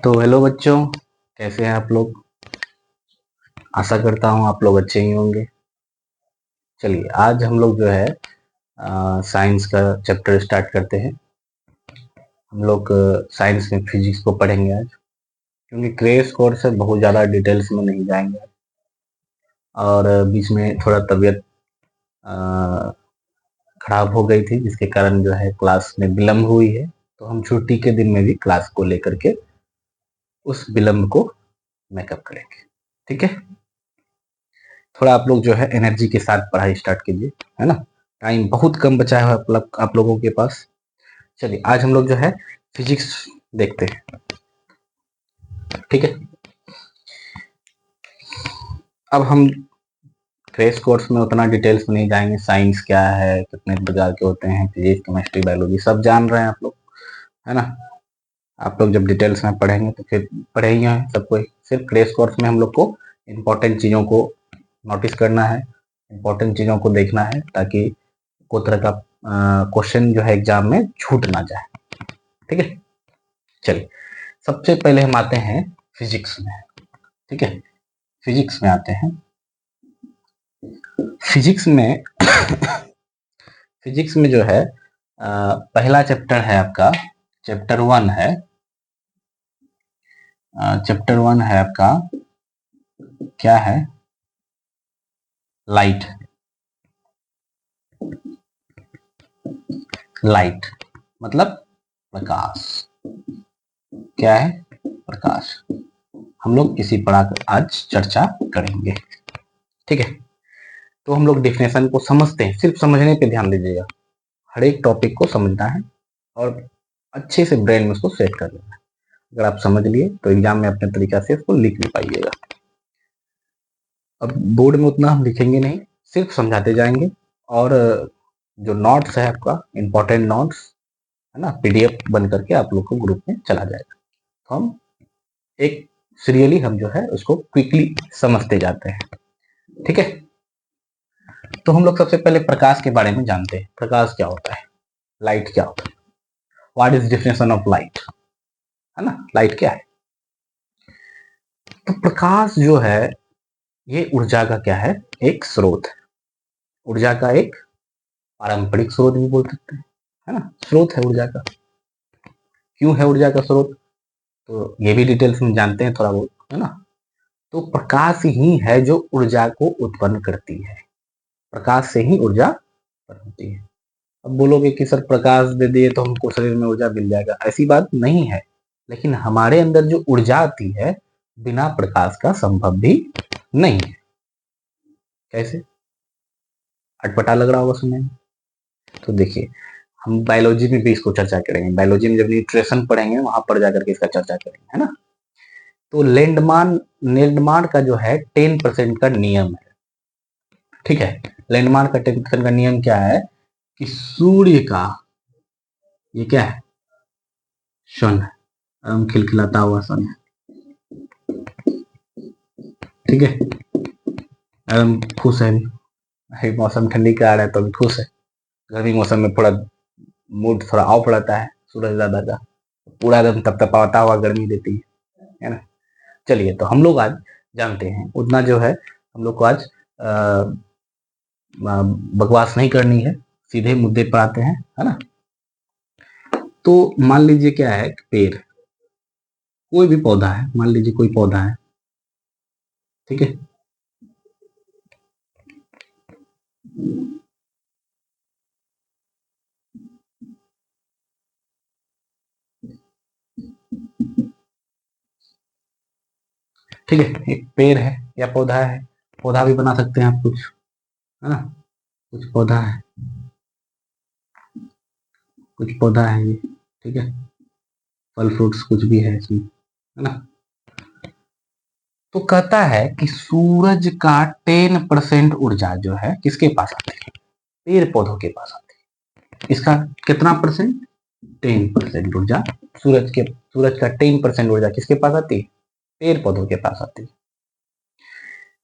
तो हेलो बच्चों, कैसे हैं आप लोग। आशा करता हूँ आप लोग अच्छे ही होंगे। चलिए आज हम लोग जो है साइंस का चैप्टर स्टार्ट करते हैं। हम लोग साइंस में फिजिक्स को पढ़ेंगे आज, क्योंकि क्रेश कोर्स है, बहुत ज़्यादा डिटेल्स में नहीं जाएंगे। और बीच में थोड़ा तबीयत अ, खराब हो गई थी, जिसके कारण जो है क्लास में विलम्ब हुई है। तो हम छुट्टी के दिन में भी क्लास को लेकर के उस विलम्ब को मेकअप करेंगे। ठीक है, थोड़ा आप लोग जो है एनर्जी के साथ पढ़ाई स्टार्ट कीजिए, है ना। टाइम बहुत कम बचा है आप लोगों के पास। चलिए आज हम लोग जो है फिजिक्स देखते हैं। ठीक है, अब हम क्रेश कोर्स में उतना डिटेल्स में नहीं जाएंगे। साइंस क्या है, कितने प्रकार के होते हैं, फिजिक्स केमिस्ट्री बायोलॉजी सब जान रहे हैं आप लोग, है ना। आप लोग जब डिटेल्स में पढ़ेंगे तो फिर पढ़े ही हैं सबको। सिर्फ क्रेश कोर्स में हम लोग को इम्पोर्टेंट चीज़ों को नोटिस करना है, इम्पोर्टेंट चीज़ों को देखना है, ताकि कोई तरह का क्वेश्चन जो है एग्जाम में छूट ना जाए। ठीक है, चलिए सबसे पहले हम आते हैं फिजिक्स में। ठीक है, फिजिक्स में आते हैं। फिजिक्स में फिजिक्स में जो है पहला चैप्टर है आपका, चैप्टर वन है। चैप्टर वन है आपका, क्या है, लाइट। लाइट मतलब प्रकाश। क्या है, प्रकाश। हम लोग इसी पर आज चर्चा करेंगे। ठीक है, तो हम लोग डेफिनेशन को समझते हैं, सिर्फ समझने पे ध्यान दीजिएगा। हर एक टॉपिक को समझना है और अच्छे से ब्रेन में उसको सेट कर लेना है। अगर आप समझ लिए तो एग्जाम में अपने तरीका से इसको लिख भी पाइएगा। अब बोर्ड में उतना हम लिखेंगे नहीं, सिर्फ समझाते जाएंगे। और जो नोट्स है आपका, इंपॉर्टेंट नोट्स है ना, पीडीएफ बन करके आप लोग को ग्रुप में चला जाएगा। तो हम एक सीरियली हम जो है उसको क्विकली समझते जाते हैं। ठीक है, तो हम लोग सबसे पहले प्रकाश के बारे में जानते हैं। प्रकाश क्या होता है, लाइट क्या होता है, what is definition of light, है ना। लाइट क्या है, तो प्रकाश जो है ये ऊर्जा का क्या है, एक स्रोत है। ऊर्जा का एक पारंपरिक स्रोत भी बोल सकते हैं, है ना, स्रोत है ऊर्जा का। क्यों है ऊर्जा का स्रोत, तो ये भी डिटेल्स में जानते हैं थोड़ा बहुत, है ना। तो प्रकाश ही है जो ऊर्जा को उत्पन्न करती है। प्रकाश से ही ऊर्जा उत्पन्न होती है। अब बोलोगे कि सर प्रकाश दे दिए तो हमको शरीर में ऊर्जा मिल जाएगा, ऐसी बात नहीं है। लेकिन हमारे अंदर जो ऊर्जा आती है बिना प्रकाश का संभव भी नहीं है। कैसे, अटपटा लग रहा होगा सुनने में। तो देखिए, हम बायोलॉजी में भी इसको चर्चा करेंगे। बायोलॉजी में जब न्यूट्रिशन पढ़ेंगे वहां पर जाकर के इसका चर्चा करेंगे, है ना। तो लैंडमार्क का जो है 10% का नियम है। ठीक है, लैंडमार्क का 10% का नियम क्या है कि सूर्य का, ये क्या है, सन है, खिलखिलाता हुआ सन है। ठीक है, एकदम खुश है, मौसम ठंडी का आ रहा है तो अभी खुश है। गर्मी मौसम में थोड़ा मूड थोड़ा ऑफ रहता है, सूरज दादा का पूरा एकदम तपतपाता हुआ गर्मी देती है ना। चलिए, तो हम लोग आज जानते हैं, उतना जो है हम लोग को आज बकवास नहीं करनी है, सीधे मुद्दे पर आते हैं, है ना। तो मान लीजिए क्या है, पेड़, कोई भी पौधा है, मान लीजिए कोई पौधा है। ठीक है, ठीक है, एक पेड़ है या पौधा है, पौधा भी बना सकते हैं आप कुछ, है ना। कुछ पौधा है, कुछ पौधा है ये। ठीक है, फल फ्रूट्स कुछ भी है इसमें, है ना। तो कहता है कि सूरज का 10% ऊर्जा जो है किसके पास आती है, पेड़ पौधों के पास आती है। इसका कितना परसेंट, 10% ऊर्जा सूरज का 10% ऊर्जा किसके पास आती है, पेड़ पौधों के पास आती है।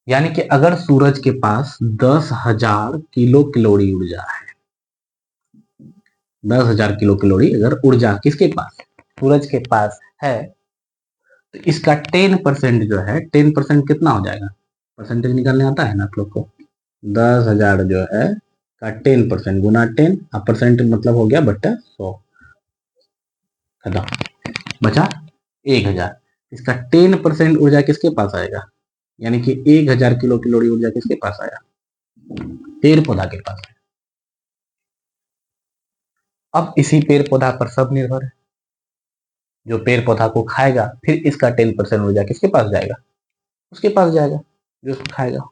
यानी कि अगर सूरज के पास 10,000 किलो कैलोरी ऊर्जा है, 10,000 किलो कैलोरी अगर ऊर्जा किसके पास, सूरज के पास है, तो इसका 10% जो है, 10% कितना हो जाएगा? परसेंटेज निकालने आता है ना आप लोग को? 10,000 जो है का 10% गुना 10, अब परसेंट मतलब हो गया बट्टा 100, खत्म, बचा 1,000। इसका 10% ऊर्जा किसके पास आएगा? यानी कि 1,000 किलो कैलोरी ऊर्जा किसके पास आया? पेड़ पौधा के पास। अब इसी पेड़ पौधा पर सब निर्भर है। जो पेड़ पौधा को खाएगा, फिर इसका 10% ऊर्जा किसके पास जाएगा? उसके पास जाएगा जो उसको खाएगा।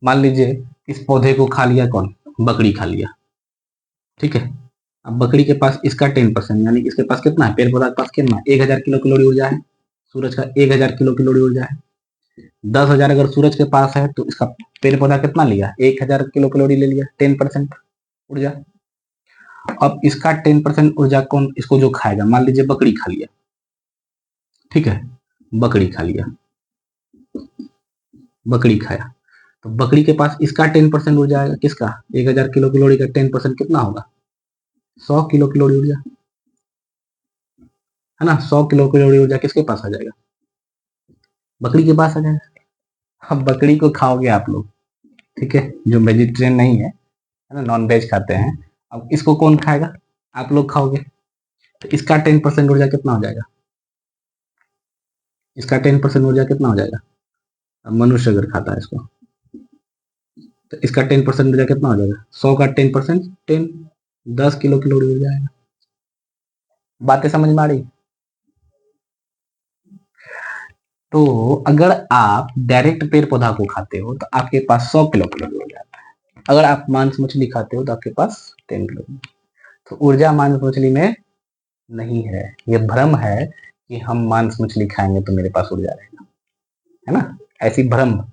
मान लीजिए इस पौधे को खा लिया कौन? बकरी खा लिया, ठीक है। अब बकरी के पास इसका 10% यानी इसके पास कितना है? पेड़ पौधा के पास कितना? 1,000 किलो कैलोरी ऊर्जा है। सूरज का 1,000 किलो कैलोरी ऊर्जा है। 10,000 अगर सूरज के पास है तो इसका पेड़ पौधा कितना लिया? 1,000 किलो कैलोरी ले लिया, 10% ऊर्जा। अब इसका 10% ऊर्जा कौन, इसको जो खाएगा, मान लीजिए बकरी खा लिया, ठीक है, बकरी खा लिया, बकरी खाया, तो बकरी के पास इसका 10% ऊर्जा आएगा। किसका? 1,000 किलो कैलोरी का 10% कितना होगा? 100 किलो कैलोरी ऊर्जा, है ना। 100 किलो कैलोरी ऊर्जा किसके पास आ जाएगा? बकरी के पास आ जाएगा। अब बकरी को खाओगे आप लोग, ठीक है, जो वेजिटेरियन नहीं है ना, नॉन वेज खाते हैं। अब इसको कौन खाएगा? आप लोग खाओगे, तो इसका 10% ऊर्जा कितना हो जाएगा? इसका 10% ऊर्जा कितना हो जाएगा? अब मनुष्य अगर खाता है इसको, तो इसका 10% ऊर्जा कितना हो जाएगा? 100 का 10% 10, 10 किलो कैलोरी ऊर्जा आएगा। बातें समझ में आ रही? तो अगर आप डायरेक्ट पेड़ पौधा को खाते हो तो आपके पास 100 किलो कैलोरी हो जाता है। अगर आप मांस मछली खाते हो तो आपके पास 10 किलो। तो ऊर्जा मांस मछली में नहीं है। ये भ्रम है कि हम मांस मछली खाएंगे तो मेरे पास ऊर्जा रहेगा, है ना। ऐसी भ्रम,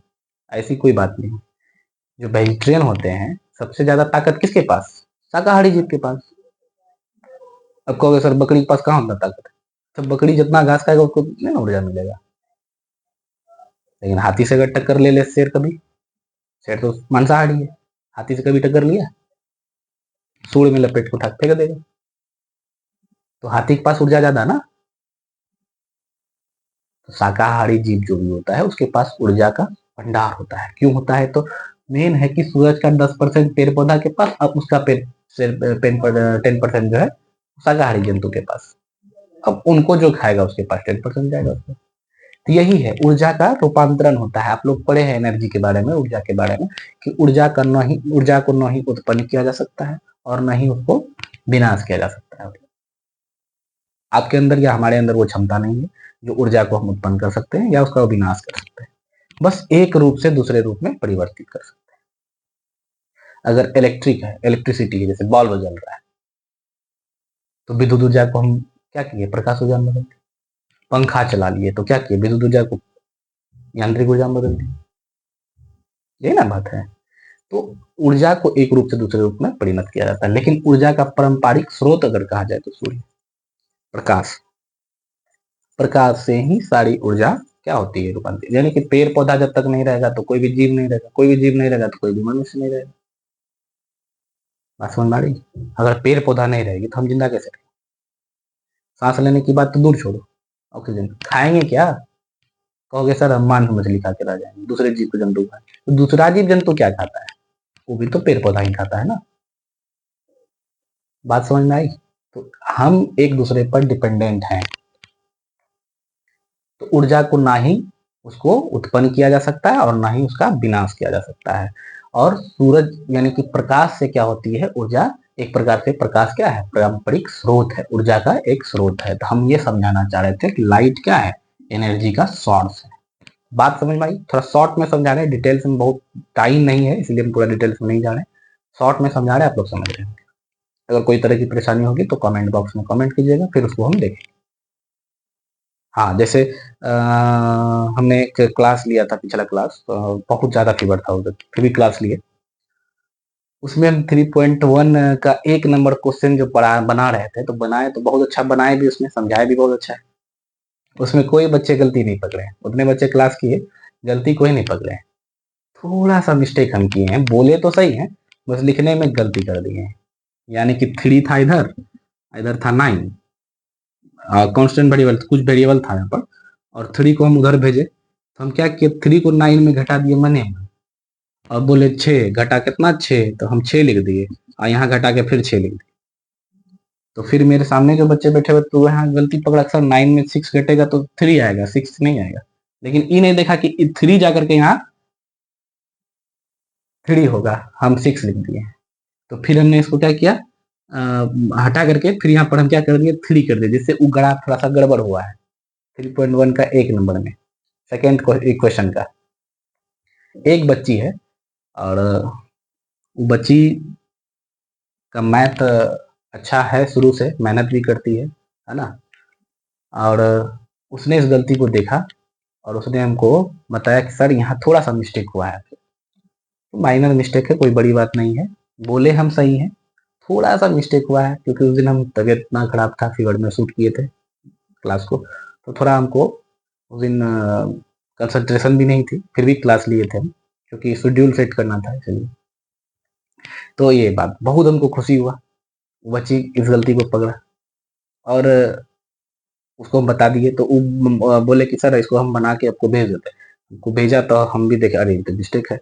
ऐसी कोई बात नहीं। जो वेजिटेरियन होते हैं, सबसे ज्यादा ताकत किसके पास? शाकाहारी जीव के पास। अब कहोगे सर बकरी के पास कहाँ होता ताकत? तो बकरी जितना घास खाएगा उसको नहीं ना ऊर्जा मिलेगा। लेकिन हाथी से अगर टक्कर ले ले शेर, कभी, शेर तो मांसाहारी है, हाथी से कभी टक्कर लिया? सूड़ में लपेट को उठा फेंक देगा। तो हाथी के पास ऊर्जा ज्यादा ना। तो शाकाहारी जीव जो भी होता है उसके पास ऊर्जा का भंडार होता है। क्यों होता है? तो मेन है कि सूरज का 10% पेड़ पौधा के पास, अब उसका 10% जो है शाकाहारी जंतु के पास। अब उनको जो खाएगा उसके पास 10% जाएगा उसको। तो यही है, ऊर्जा का रूपांतरण होता है। आप लोग पढ़े हैं एनर्जी के बारे में, ऊर्जा के बारे में, कि ऊर्जा को न ही उत्पन्न किया जा सकता है और न ही उसको विनाश किया जा सकता है। आपके अंदर या हमारे अंदर वो क्षमता नहीं है जो ऊर्जा को हम उत्पन्न कर सकते हैं या उसका विनाश कर सकते हैं। बस एक रूप से दूसरे रूप में परिवर्तित कर सकते हैं। अगर इलेक्ट्रिक है, इलेक्ट्रिसिटी है, जैसे बल्ब जल रहा है, तो विद्युत ऊर्जा को हम क्या किए? प्रकाश ऊर्जा में बदल दिए। पंखा चला लिए तो क्या किए? विद्युत ऊर्जा को यांत्रिक ऊर्जा में बदल दिए। यही ना बात है। तो ऊर्जा को एक रूप से दूसरे रूप में परिणत किया जाता है। लेकिन ऊर्जा का पारंपरिक स्रोत अगर कहा जाए तो सूर्य, प्रकाश, प्रकाश से ही सारी ऊर्जा क्या होती है? रूपांतरित। यानी कि पेड़ पौधा जब तक नहीं रहेगा तो कोई भी जीव नहीं रहेगा, कोई भी जीव नहीं रहेगा तो कोई भी मनुष्य नहीं रहेगा। बात समझ में आ रही? अगर पेड़ पौधा नहीं रहेगी तो हम जिंदा कैसे रहेंगे? सांस लेने की बात तो दूर छोड़ो, ऑक्सीजन खाएंगे क्या? कहोगे सर हम मांस मछली खा के रह जाएंगे, दूसरे जीव जंतु खाए, तो दूसरा जीव जंतु क्या खाता है? वो भी तो पेड़ पौधा ही खाता है ना। बात समझ में आई? तो हम एक दूसरे पर डिपेंडेंट हैं। तो ऊर्जा को ना ही उसको उत्पन्न किया जा सकता है और ना ही उसका विनाश किया जा सकता है। और सूरज यानी कि प्रकाश से क्या होती है? ऊर्जा। एक प्रकार से प्रकाश क्या है? पारंपरिक स्रोत है, ऊर्जा का एक स्रोत है। तो हम ये समझाना चाह रहे थे कि लाइट क्या है? एनर्जी का सोर्स है। बात समझ में आई? थोड़ा शॉर्ट में समझा रहे हैं, डिटेल्स में बहुत टाइम नहीं है इसलिए हम पूरा डिटेल्स में नहीं जा रहे, शॉर्ट में समझा रहे हैं, आप लोग समझ रहे हैं। अगर कोई तरह की परेशानी होगी तो कमेंट बॉक्स में कमेंट कीजिएगा, फिर उसको हम देखेंगे। हाँ, जैसे हमने एक क्लास लिया था, पिछला क्लास, बहुत ज़्यादा फीवर था उधर, फिर भी क्लास लिए। उसमें हम 3.1 का 1 नंबर क्वेश्चन जो पढ़ा बना रहे थे, तो बनाए तो बहुत अच्छा बनाए भी, उसमें समझाए भी बहुत अच्छा है। उसमें कोई बच्चे गलती नहीं पकड़े हैं, उतने बच्चे क्लास किए, गलती कोई नहीं पकड़े हैं। थोड़ा सा मिस्टेक हम किए हैं, बोले तो सही है, बस लिखने में गलती कर दिए हैं। यानी कि 3 था इधर, इधर था 9, कांस्टेंट वेरिएबल, कुछ वेरिएबल था यहाँ पर, और 3 को हम उधर भेजे, तो हम क्या किए, 3 को 9 में घटा दिए मने में, और बोले 6 घटा कितना 6, तो हम 6 लिख दिए, और यहाँ घटा के फिर 6 लिख दिए। तो फिर मेरे सामने जो बच्चे बैठे हुए तो यहाँ गलती पकड़ा, सर 9 में 6 घटेगा तो 3 आएगा, 6 नहीं आएगा, लेकिन ये नहीं देखा कि 3 जाकर के यहाँ 3 होगा, हम 6 लिख दिए। तो फिर हमने इसको क्या किया, हटा करके फिर यहाँ पर हम क्या कर दिए, 3 कर दिए, जिससे वो ग्राफ थोड़ा सा गड़बड़ हुआ है 3.1 का 1 नंबर में। सेकेंड क्वेश्चन का, एक बच्ची है और वो बच्ची का मैथ अच्छा है, शुरू से मेहनत भी करती है ना, और उसने इस गलती को देखा और उसने हमको बताया कि सर यहाँ थोड़ा सा मिस्टेक हुआ है, तो माइनर मिस्टेक है, कोई बड़ी बात नहीं है, बोले हम सही हैं, थोड़ा सा मिस्टेक हुआ है, क्योंकि उस दिन हम तबीयत इतना खराब था, फीवर में शूट किए थे क्लास को, तो थोड़ा हमको उस दिन कंसंट्रेशन भी नहीं थी, फिर भी क्लास लिए थे हम, क्योंकि शेड्यूल सेट करना था इसलिए। तो ये बात बहुत हमको खुशी हुआ, बच्ची इस गलती को पकड़ा और उसको हम बता दिए, तो वो बोले कि सर इसको हम बना के आपको भेज देते हैं। हमको भेजा तो हम भी देखे, अरे तो मिस्टेक है,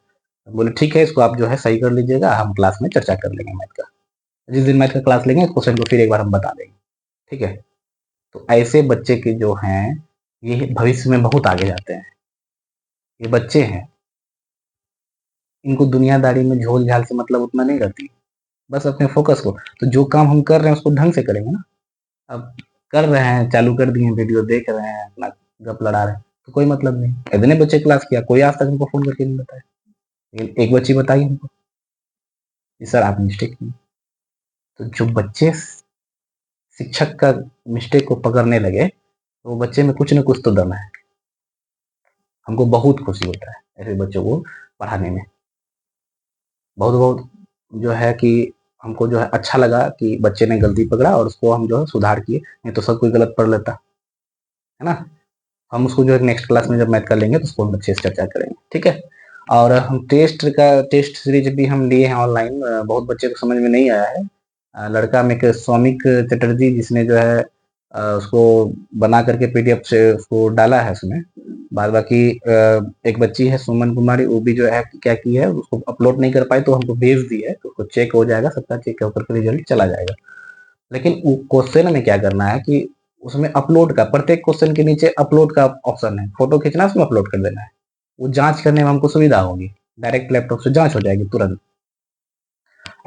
बोले ठीक है, इसको आप जो है सही कर लीजिएगा, हम क्लास में चर्चा कर लेंगे मैथ का, जिस दिन मैथ का क्लास लेंगे क्वेश्चन को फिर एक बार हम बता देंगे, ठीक है। तो ऐसे बच्चे के जो हैं ये भविष्य में बहुत आगे जाते हैं, ये बच्चे हैं, इनको दुनियादारी में झोल झाल से मतलब उतना नहीं रहती, बस अपने फोकस को, तो जो काम हम कर रहे हैं उसको ढंग से करेंगे ना। अब कर रहे हैं, चालू कर दिए, वीडियो देख रहे हैं, अपना गप लड़ा रहे हैं, तो कोई मतलब नहीं। इतने बच्चे क्लास किया, कोई आज तक हमको फोन करके नहीं बताया, लेकिन एक बच्ची बताई हमको कि सर आप मिस्टेक किए। तो जो बच्चे शिक्षक का मिस्टेक को पकड़ने लगे, तो वो बच्चे में कुछ न कुछ तो दम है, हमको बहुत खुशी होता है ऐसे बच्चों को पढ़ाने में, बहुत बहुत जो है कि हमको जो है अच्छा लगा कि बच्चे ने गलती पकड़ा और उसको हम जो है सुधार किए, नहीं तो सब कोई गलत पढ़ लेता है ना। हम उसको जो है नेक्स्ट क्लास में जब मैथ कर लेंगे तो उसको हम अच्छे से चर्चा करेंगे, ठीक है। और हम टेस्ट सीरीज भी हम लिए हैं ऑनलाइन, बहुत बच्चे को समझ में नहीं आया है। लड़का में एक सौमिक चटर्जी जिसने जो है उसको बना करके पीडीएफ से उसको डाला है उसमें, बाद बाकी एक बच्ची है सुमन कुमारी, वो भी जो है क्या की है, उसको अपलोड नहीं कर पाई तो हमको भेज दी है, तो उसको चेक हो जाएगा, सबका चेक होकर के रिजल्ट चला जाएगा। लेकिन क्वेश्चन में क्या करना है कि उसमें अपलोड का, प्रत्येक क्वेश्चन के नीचे अपलोड का ऑप्शन है, फोटो खींचना उसमें अपलोड कर देना है, वो जांच करने में हमको सुविधा होगी, डायरेक्ट लैपटॉप से जांच हो जाएगी तुरंत।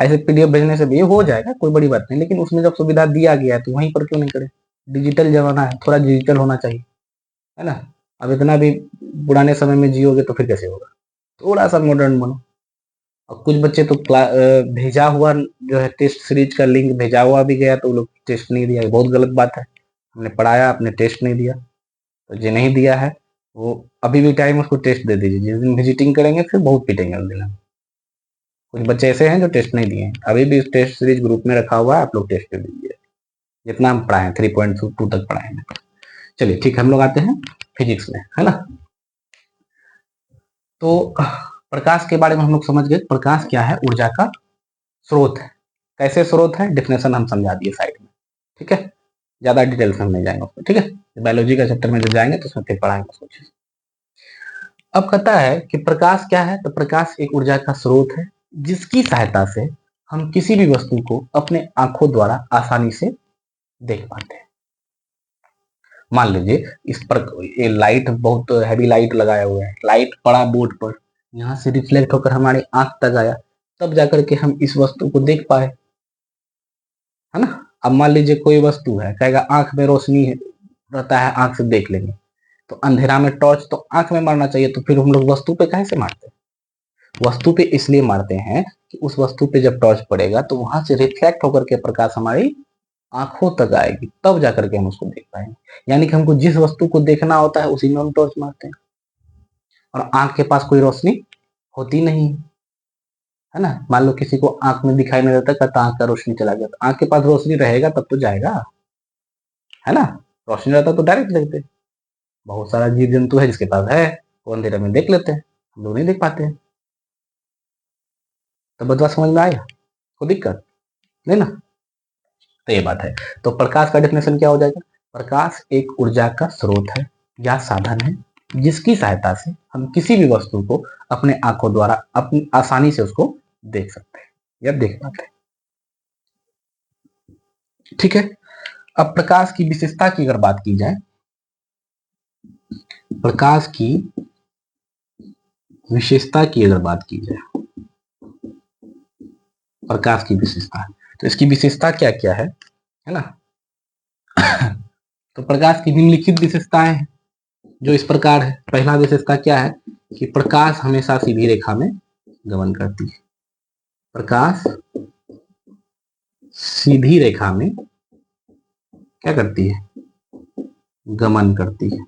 ऐसे पीडीएफ भेजने से भी ये हो जाएगा, कोई बड़ी बात नहीं, लेकिन उसमें जब सुविधा दिया गया है तो वहीं पर क्यों नहीं करें। डिजिटल जमाना है, थोड़ा डिजिटल होना चाहिए, है ना। अब इतना भी पुराने समय में जियोगे तो फिर कैसे होगा, थोड़ा सा मॉडर्न बनो। और कुछ बच्चे तो भेजा हुआ जो है टेस्ट सीरीज का लिंक भेजा हुआ भी गया तो वो लोग टेस्ट नहीं दिया, बहुत गलत बात है। हमने पढ़ाया, आपने टेस्ट नहीं दिया, तो जो नहीं दिया है वो अभी भी टाइम उसको टेस्ट दे दीजिए, जिस दिन विजिटिंग करेंगे फिर बहुत पीटेंगे उस दिन। कुछ बच्चे ऐसे हैं जो टेस्ट नहीं दिए हैं, अभी भी टेस्ट सीरीज ग्रुप में रखा हुआ है, आप लोग टेस्ट दे दीजिए, जितना हम पढ़ाए 3.2 तक पढ़ाए हैं। चलिए ठीक, हम लोग आते हैं फिजिक्स में, है ना। तो प्रकाश के बारे में हम लोग समझ गए, प्रकाश क्या है, ऊर्जा का स्रोत है। कैसे स्रोत है, डेफिनेशन हम समझा दिए साइड में, ठीक है, ज्यादा डिटेल्स में हम नहीं जाएंगे उसमें, ठीक है। बायोलॉजी का चैप्टर में जब जाएंगे तो उसमें फिर पढ़ाएंगे उसको। अब कहता है कि प्रकाश क्या है, तो प्रकाश एक ऊर्जा का स्रोत है जिसकी सहायता से हम किसी भी वस्तु को अपने आंखों द्वारा आसानी से देख पाते हैं। मान लीजिए इस पर ये लाइट, बहुत हैवी लाइट लगाया हुआ है, लाइट पड़ा बोर्ड पर, यहाँ से रिफ्लेक्ट होकर हमारी आंख तक आया, तब जाकर के हम इस वस्तु को देख पाए, है ना। अब मान लीजिए कोई वस्तु है, कहेगा आंख में रोशनी रहता है, आंख से देख लेंगे, तो अंधेरा में टॉर्च तो आंख में मारना चाहिए, तो फिर हम लोग वस्तु पे कैसे मारते हैं, वस्तु पे इसलिए मारते हैं कि उस वस्तु पे जब टॉर्च पड़ेगा तो वहां से रिफ्लेक्ट होकर के प्रकाश हमारी आंखों तक आएगी, तब जाकर के हम उसको देख पाएंगे। यानी कि हमको जिस वस्तु को देखना होता है उसी में हम टॉर्च मारते हैं, और आंख के पास कोई रोशनी होती नहीं, है ना। मान लो किसी को आंख में दिखाई नहीं देता, कहता आंख का रोशनी चला गया, तो आंख के पास रोशनी रहेगा तब तो जाएगा, है ना। रोशनी रहता तो डायरेक्ट देखते। बहुत सारा जीव जंतु है जिसके पास है, वो अंधेरे में देख लेते हैं, हम लोग नहीं देख पाते हैं। तो बदला समझ में आया, कोई दिक्कत नहीं ना। तो ये बात है, तो प्रकाश का डेफिनेशन क्या हो जाएगा, प्रकाश एक ऊर्जा का स्रोत है या साधन है जिसकी सहायता से हम किसी भी वस्तु को अपने आंखों द्वारा अपनी आसानी से उसको देख सकते हैं या देख पाते हैं। ठीक है, अब प्रकाश की विशेषता की अगर बात की जाए, प्रकाश की विशेषता की अगर बात की जाए, प्रकाश की विशेषता, तो इसकी विशेषता क्या क्या है ना। तो प्रकाश की निम्नलिखित विशेषताएं हैं जो इस प्रकार है। पहला विशेषता क्या है कि प्रकाश हमेशा सीधी रेखा में गमन करती है। प्रकाश सीधी रेखा में क्या करती है, गमन करती है,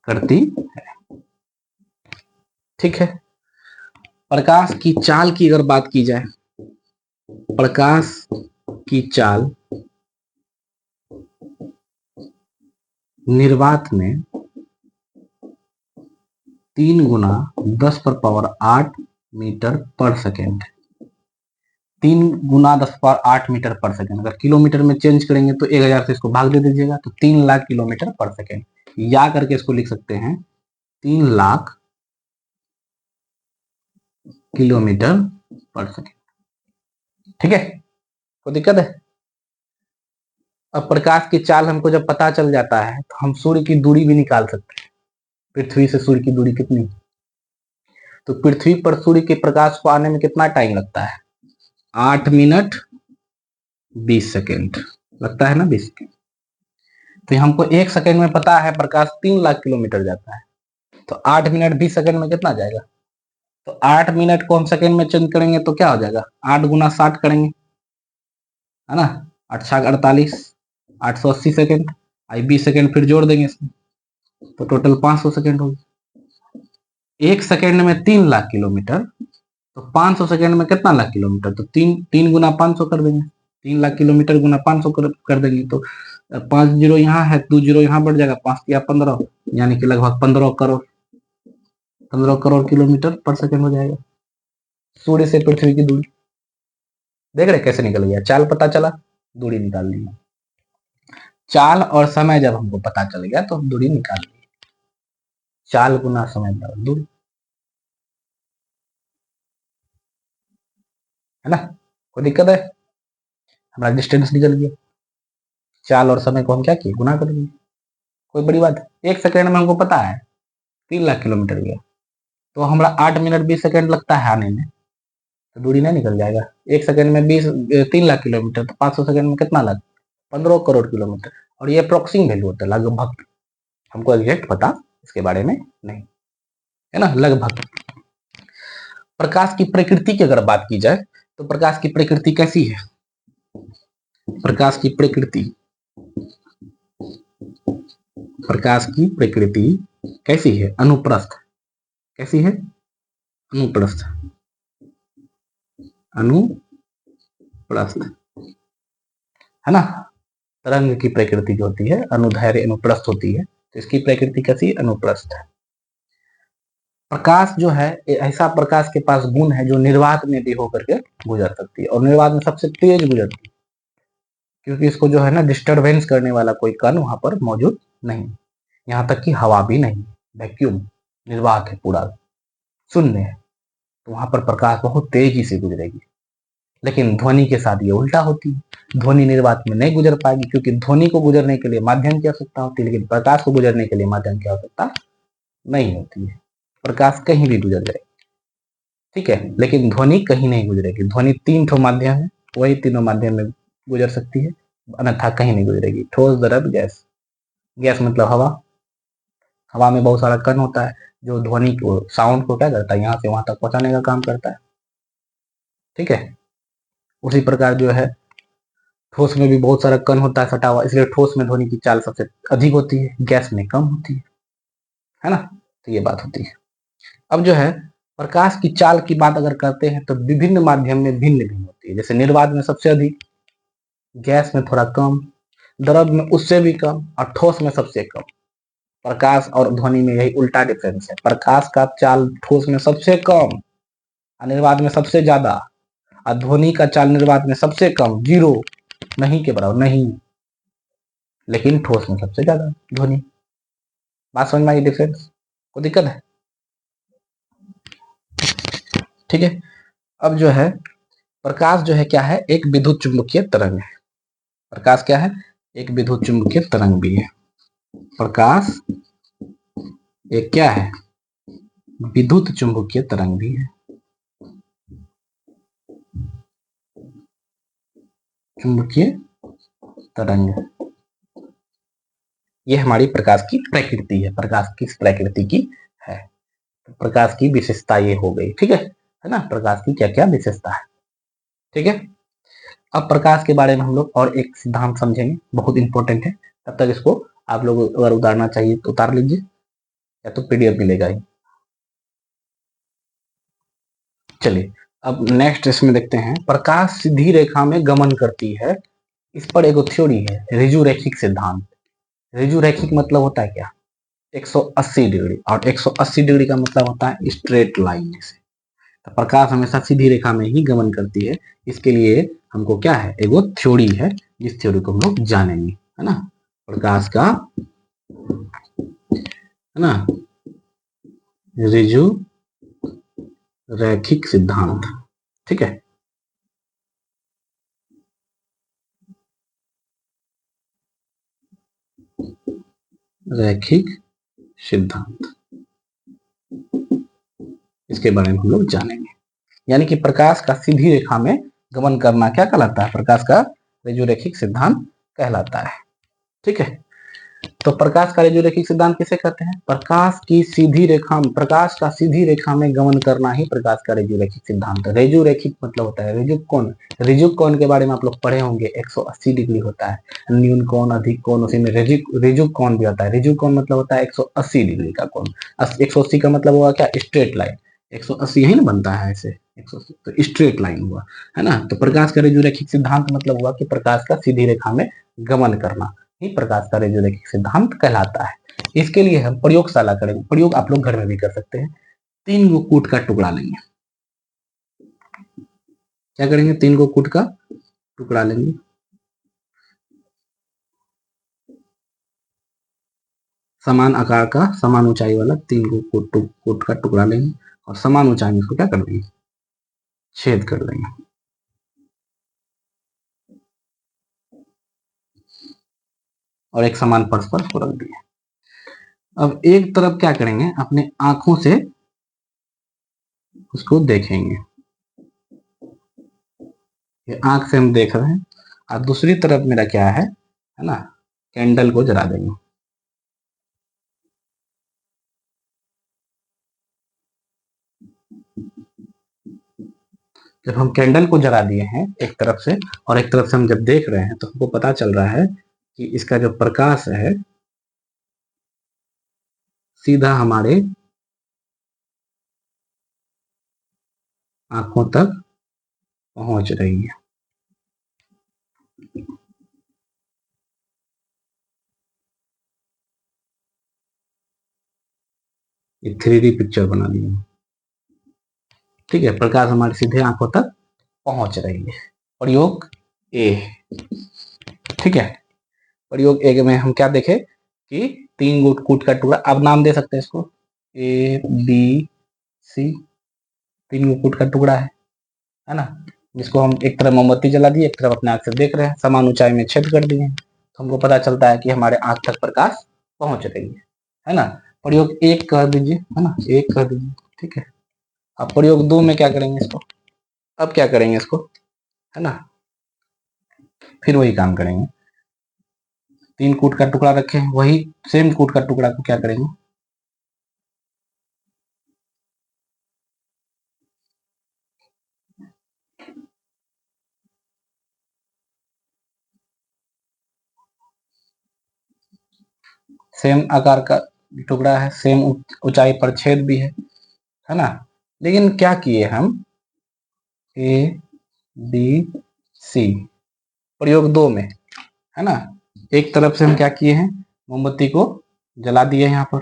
करती है। ठीक है, प्रकाश की चाल की अगर बात की जाए, प्रकाश की चाल निर्वात में 3 गुना 10 पर पावर 8 मीटर पर सेकेंड, 3 गुना 10 पर 8 मीटर पर सेकेंड। अगर किलोमीटर में चेंज करेंगे तो 1000 से इसको भाग दे दीजिएगा, तो 3 लाख किलोमीटर पर सेकेंड, या करके इसको लिख सकते हैं 3 लाख किलोमीटर पर सेकेंड। ठीक है, कोई दिक्कत है। अब प्रकाश की चाल हमको जब पता चल जाता है तो हम सूर्य की दूरी भी निकाल सकते हैं। पृथ्वी से सूर्य की दूरी कितनी, तो पृथ्वी पर सूर्य के प्रकाश को आने में कितना टाइम लगता है, 8 मिनट 20 सेकेंड लगता है ना, 20 सेकेंड। तो हमको 1 सेकेंड में पता है प्रकाश 3 लाख किलोमीटर जाता है, तो 8 मिनट 20 सेकेंड में कितना जाएगा, तो 8 मिनट को हम सेकेंड में चेंज करेंगे तो क्या हो जाएगा, 8 गुना 60 करेंगे, है ना, 8 छाक 48, 880 सेकेंड, 20 सेकेंड फिर जोड़ देंगे इसमें, तो टोटल 500 सेकेंड होगी। 1 सेकेंड में 3 लाख किलोमीटर, तो 500 सेकेंड में कितना लाख किलोमीटर, तो 3 गुना 500 कर देंगे, 3 लाख किलोमीटर गुना 500 कर देंगे, तो 5 जीरो यहाँ है, 2 जीरो यहाँ बढ़ जाएगा, 5 या 15, यानी कि लगभग 15 करोड़ किलोमीटर पर सेकेंड हो जाएगा सूर्य से पृथ्वी की दूरी। देख रहे कैसे निकल गया, चाल पता चला, दूरी निकाल ली। चाल और समय जब हमको पता चल गया तो हम दूरी निकाल ली, चाल गुना समय बराबर दूरी, है ना, कोई दिक्कत है, हमारा डिस्टेंस निकल गया। चाल और समय को हम क्या किए, गुना कर दिए, कोई बड़ी बात है। 1 सेकेंड में हमको पता है 3 लाख किलोमीटर गया, तो हमारा 8 मिनट 20 सेकेंड लगता है आने में, तो दूरी नहीं निकल जाएगा। 1 सेकेंड में 3 लाख किलोमीटर, तो 500 सेकेंड में कितना लाख, 15 करोड़ किलोमीटर। और ये अप्रोक्सिंग वैल्यू होता है, लगभग, हमको एग्जैक्ट पता इसके बारे में नहीं, है ना, लगभग। प्रकाश की प्रकृति की अगर बात की जाए तो प्रकाश की प्रकृति कैसी है, प्रकाश की प्रकृति, प्रकाश की प्रकृति कैसी है, अनुप्रस्थ, कैसी है, अनुप्रस्थ, अनुप्रस्थ, है ना। तरंग की प्रकृति जो होती है अनुदैर्ध्य अनुप्रस्थ होती है, तो इसकी प्रकृति कैसी, अनुप्रस्थ है। प्रकाश जो है ऐसा प्रकाश के पास गुण है जो निर्वात में भी होकर के गुजर सकती है, और निर्वात में सबसे तेज गुजरती है, क्योंकि इसको जो है ना डिस्टरबेंस करने वाला कोई कण वहां पर मौजूद नहीं, यहाँ तक कि हवा भी नहीं, वैक्यूम, निर्वात है पूरा, शून्य है, तो वहां पर प्रकाश बहुत तेजी से गुजरेगी। लेकिन ध्वनि के साथ ये उल्टा होती है, ध्वनि निर्वात में नहीं गुजर पाएगी, क्योंकि ध्वनि को गुजरने के लिए माध्यम की आवश्यकता होती है, लेकिन प्रकाश को गुजरने के लिए माध्यम की आवश्यकता नहीं होती है। प्रकाश कहीं भी गुजर जाएगी, ठीक है, लेकिन ध्वनि कहीं नहीं गुजरेगी। ध्वनि 3 ठो माध्यम है, वही तीनों माध्यम में गुजर सकती है, अन्यथा कहीं नहीं गुजरेगी। ठोस, द्रव, गैस। गैस मतलब हवा, हवा में बहुत सारा कण होता है जो ध्वनि को, साउंड को क्या करता है, यहाँ से वहां तक पहुंचाने का काम करता है, ठीक है। उसी प्रकार जो है ठोस में भी बहुत सारा कण होता है सटा हुआ, इसलिए ठोस में ध्वनि की चाल सबसे अधिक होती है, गैस में कम होती है ना, तो ये बात होती है। अब जो है प्रकाश की चाल की बात अगर करते हैं तो विभिन्न माध्यम में भिन्न भिन्न होती है, जैसे निर्वात में सबसे अधिक, गैस में थोड़ा कम, द्रव में उससे भी कम, और ठोस में सबसे कम। प्रकाश और ध्वनि में यही उल्टा डिफरेंस है, प्रकाश का चाल ठोस में सबसे कम, निर्वात में सबसे ज्यादा, और ध्वनि का चाल निर्वात में सबसे कम, 0, नहीं के बराबर, नहीं, लेकिन ठोस में सबसे ज्यादा ध्वनि। बात समझ में आई डिफरेंस? कोई दिक्कत है? ठीक है। अब जो है प्रकाश जो है क्या है, एक विद्युत चुंबकीय तरंग है। प्रकाश क्या है? एक विद्युत चुंबकीय तरंग भी है। प्रकाश एक क्या है? विद्युत चुंबकीय तरंग भी है। चुंबकीय तरंग, ये हमारी प्रकाश की प्रकृति है। प्रकाश किस प्रकृति की है? प्रकाश की विशेषता ये हो गई। ठीक है ना? प्रकाश की क्या क्या विशेषता है। ठीक है। अब प्रकाश के बारे में हम लोग और एक सिद्धांत समझेंगे, बहुत इंपॉर्टेंट है। तब तक इसको आप लोग अगर उतारना चाहिए तो उतार लीजिए, या तो पीडीएफ मिलेगा ही। चलिए अब नेक्स्ट इसमें देखते हैं, प्रकाश सीधी रेखा में गमन करती है। इस पर एक थ्योरी है, ऋजुरैखिक सिद्धांत। ऋजुरैखिक मतलब होता है क्या? 180 डिग्री, और 180 डिग्री का मतलब होता है स्ट्रेट लाइन से। तो प्रकाश हमेशा सीधी रेखा में ही गमन करती है। इसके लिए हमको क्या है, एगो थ्योरी है, जिस थ्योरी को हम लोग जानेंगे, है ना? प्रकाश का, है ना, ऋजु रैखिक सिद्धांत। ठीक है। रैखिक सिद्धांत, इसके बारे में हम लोग जानेंगे। यानी कि प्रकाश का सीधी रेखा में गमन करना क्या कहलाता है? प्रकाश का ऋजुरैखिक सिद्धांत कहलाता है। ठीक है। तो प्रकाश का ऋजुरैखिक सिद्धांत किसे कहते हैं? प्रकाश की सीधी रेखा में, प्रकाश का सीधी रेखा में गमन करना ही प्रकाश का ऋजुरैखिक सिद्धांत है। ऋजुरैखिक मतलब होता है ऋजुक कोण। ऋजुक कोण के बारे में आप लोग पढ़े होंगे, 180 डिग्री होता है। न्यून कोण, अधिक कोण, उसी में ऋजुक कोण भी होता है। ऋजुक कोण मतलब होता है 180 डिग्री का कोण। 180 का मतलब हुआ क्या? Straight line. 180 यही ना बनता है ऐसे, 180 तो स्ट्रेट लाइन हुआ, है ना? तो प्रकाश का ऋजुरैखिक सिद्धांत मतलब हुआ कि प्रकाश का सीधी रेखा में गमन करना ही प्रकाश का ऋजुरैखिक सिद्धांत कहलाता है। इसके लिए हम प्रयोगशाला करेंगे। प्रयोग आप लोग घर में भी कर सकते हैं। 3 गो कूट का टुकड़ा लेंगे। क्या करेंगे? 3 गो कूट का टुकड़ा लेंगे। समान आकार का, समान ऊंचाई वाला 3 गो कूट का टुकड़ा लेंगे, और समान ऊंचाई में इसको क्या कर देंगे? छेद कर देंगे। और एक समान फर्श पर उसको रख दिए। अब एक तरफ क्या करेंगे, अपने आंखों से उसको देखेंगे। ये आंख से हम देख रहे हैं। और दूसरी तरफ मेरा क्या है ना, कैंडल को जला देंगे। जब हम कैंडल को जला दिए हैं एक तरफ से, और एक तरफ से हम जब देख रहे हैं, तो हमको पता चल रहा है कि इसका जो प्रकाश है सीधा हमारे आंखों तक पहुंच रही है। ये 3D पिक्चर बना दी है। ठीक है, प्रकाश हमारे सीधे आंखों तक पहुंच रही है। प्रयोग ए। ठीक है। प्रयोग ए में हम क्या देखे कि 3 कूट का टुकड़ा, आप नाम दे सकते हैं इसको, ए बी सी। 3 कूट का टुकड़ा है ना, जिसको हम एक तरफ मोमबत्ती जला दिए, एक तरफ अपने आंख से देख रहे हैं, समान ऊंचाई में छेद कर दिए, तो हमको पता चलता है कि हमारे आंख तक प्रकाश पहुंच रही है ना। प्रयोग एक कर दीजिए, है ना, एक कर दीजिए। ठीक है। अब प्रयोग 2 में क्या करेंगे इसको, अब क्या करेंगे इसको, है ना, फिर वही काम करेंगे। 3 कूट का टुकड़ा रखे, वही सेम कूट का टुकड़ा को क्या करेंगे, सेम आकार का टुकड़ा है, सेम ऊंचाई पर छेद भी है ना। लेकिन क्या किए हम, ए बी सी, प्रयोग 2 में, है ना, एक तरफ से हम क्या किए हैं, मोमबत्ती को जला दिए यहाँ पर,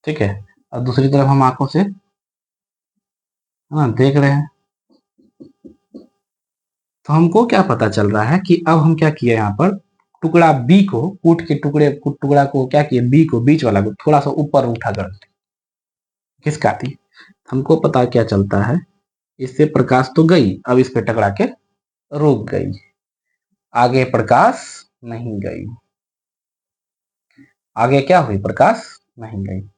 ठीक है। और दूसरी तरफ हम आंखों से देख रहे हैं, तो हमको क्या पता चल रहा है कि अब हम क्या किए यहाँ पर, टुकड़ा बी को कूट के टुकड़ा को क्या किए, बी को बीच वाला को थोड़ा सा ऊपर उठा कर खिसका दी। हमको पता क्या चलता है, इससे प्रकाश तो गई, अब इस पे टकरा के रुक गई, आगे प्रकाश नहीं गई। आगे क्या हुई, प्रकाश नहीं गई,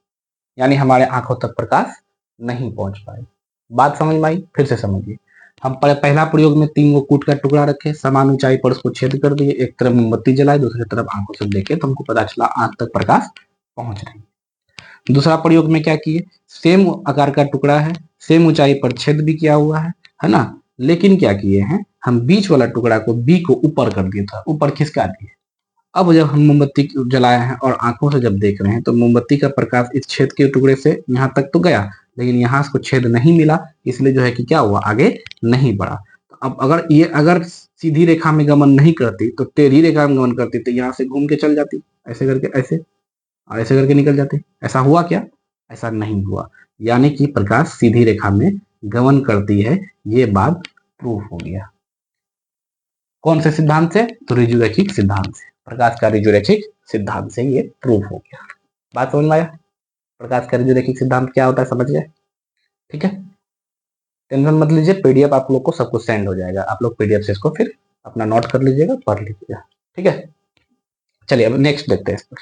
यानी हमारे आंखों तक प्रकाश नहीं पहुंच पाई। बात समझ में आई? फिर से समझिए। हम पहला प्रयोग में 3 को कूट का टुकड़ा रखे, समान ऊंचाई पर उसको छेद कर दिए, एक तरफ मोमबत्ती जलाए, दूसरी तरफ आंखों से देखे, तो हमको पता चला आंख तक प्रकाश पहुंच रही। दूसरा प्रयोग में क्या किए, सेम आकार का टुकड़ा है, सेम ऊंचाई पर छेद भी किया हुआ है ना, लेकिन क्या किए हैं, हम बीच वाला टुकड़ा को बी को ऊपर कर दिए था, ऊपर खिसका दिए। अब जब हम मोमबत्ती जलाए हैं और आंखों से जब देख रहे हैं, तो मोमबत्ती का प्रकाश इस छेद के टुकड़े से यहाँ तक तो गया, लेकिन यहाँ इसको छेद नहीं मिला, इसलिए जो है कि क्या हुआ, आगे नहीं बढ़ा। तो अब अगर सीधी रेखा में गमन नहीं करती, तो टेढ़ी रेखा में गमन करती, तो यहाँ से घूम के चल जाती, ऐसे करके, ऐसे और ऐसे करके निकल जाती। ऐसा हुआ क्या? ऐसा नहीं हुआ, यानी कि प्रकाश सीधी रेखा में गमन करती है, ये बात प्रूफ हो गया। कौन से सिद्धांत से? तो ऋजुरैखिक सिद्धांत से, प्रकाश का ऋजुरैखिक सिद्धांत से ये प्रूफ हो गया। बात समझ में आया? प्रकाश का ऋजुरैखिक सिद्धांत क्या होता है, समझ गए? ठीक है, टेंशन मत लीजिए, पीडीएफ आप लोग को सब कुछ सेंड हो जाएगा, आप लोग पीडीएफ से इसको फिर अपना नोट कर लीजिएगा, पढ़ लीजिएगा। ठीक है, चलिए अब नेक्स्ट देखते हैं इस पर।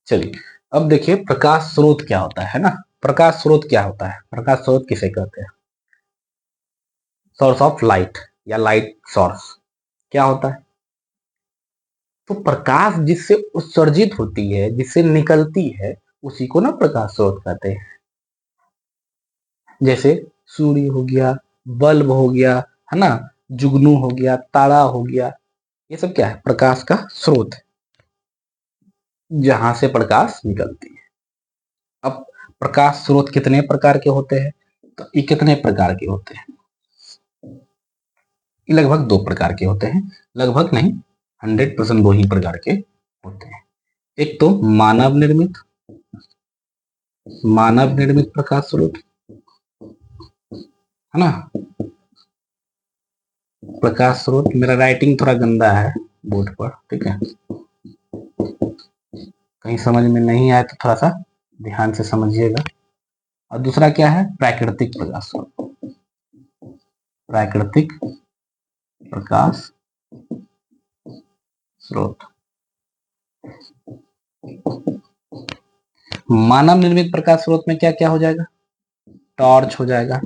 चलिए अब देखिए प्रकाश स्रोत क्या होता है ना। प्रकाश स्रोत क्या होता है, प्रकाश स्रोत किसे कहते हैं? सोर्स ऑफ लाइट या लाइट सोर्स क्या होता है? तो प्रकाश जिससे उत्सर्जित होती है, जिससे निकलती है, उसी को ना प्रकाश स्रोत कहते हैं। जैसे सूर्य हो गया, बल्ब हो गया, है ना, जुगनू हो गया, तारा हो गया, ये सब क्या है, प्रकाश का स्रोत है, जहां से प्रकाश निकलती है। अब प्रकाश स्रोत कितने प्रकार के होते हैं? तो ये कितने प्रकार के होते हैं? लगभग 2 प्रकार के होते हैं, लगभग नहीं, 100% 2 ही प्रकार के होते हैं। एक तो मानव निर्मित प्रकाश स्रोत, है ना। प्रकाश स्रोत, मेरा राइटिंग थोड़ा गंदा है बोर्ड पर, ठीक है, कहीं समझ में नहीं आए तो थोड़ा सा ध्यान से समझिएगा। और दूसरा क्या है, प्राकृतिक प्रकाश स्रोत, प्राकृतिक प्रकाश स्रोत। मानव निर्मित प्रकाश स्रोत में क्या क्या हो जाएगा, टॉर्च हो जाएगा,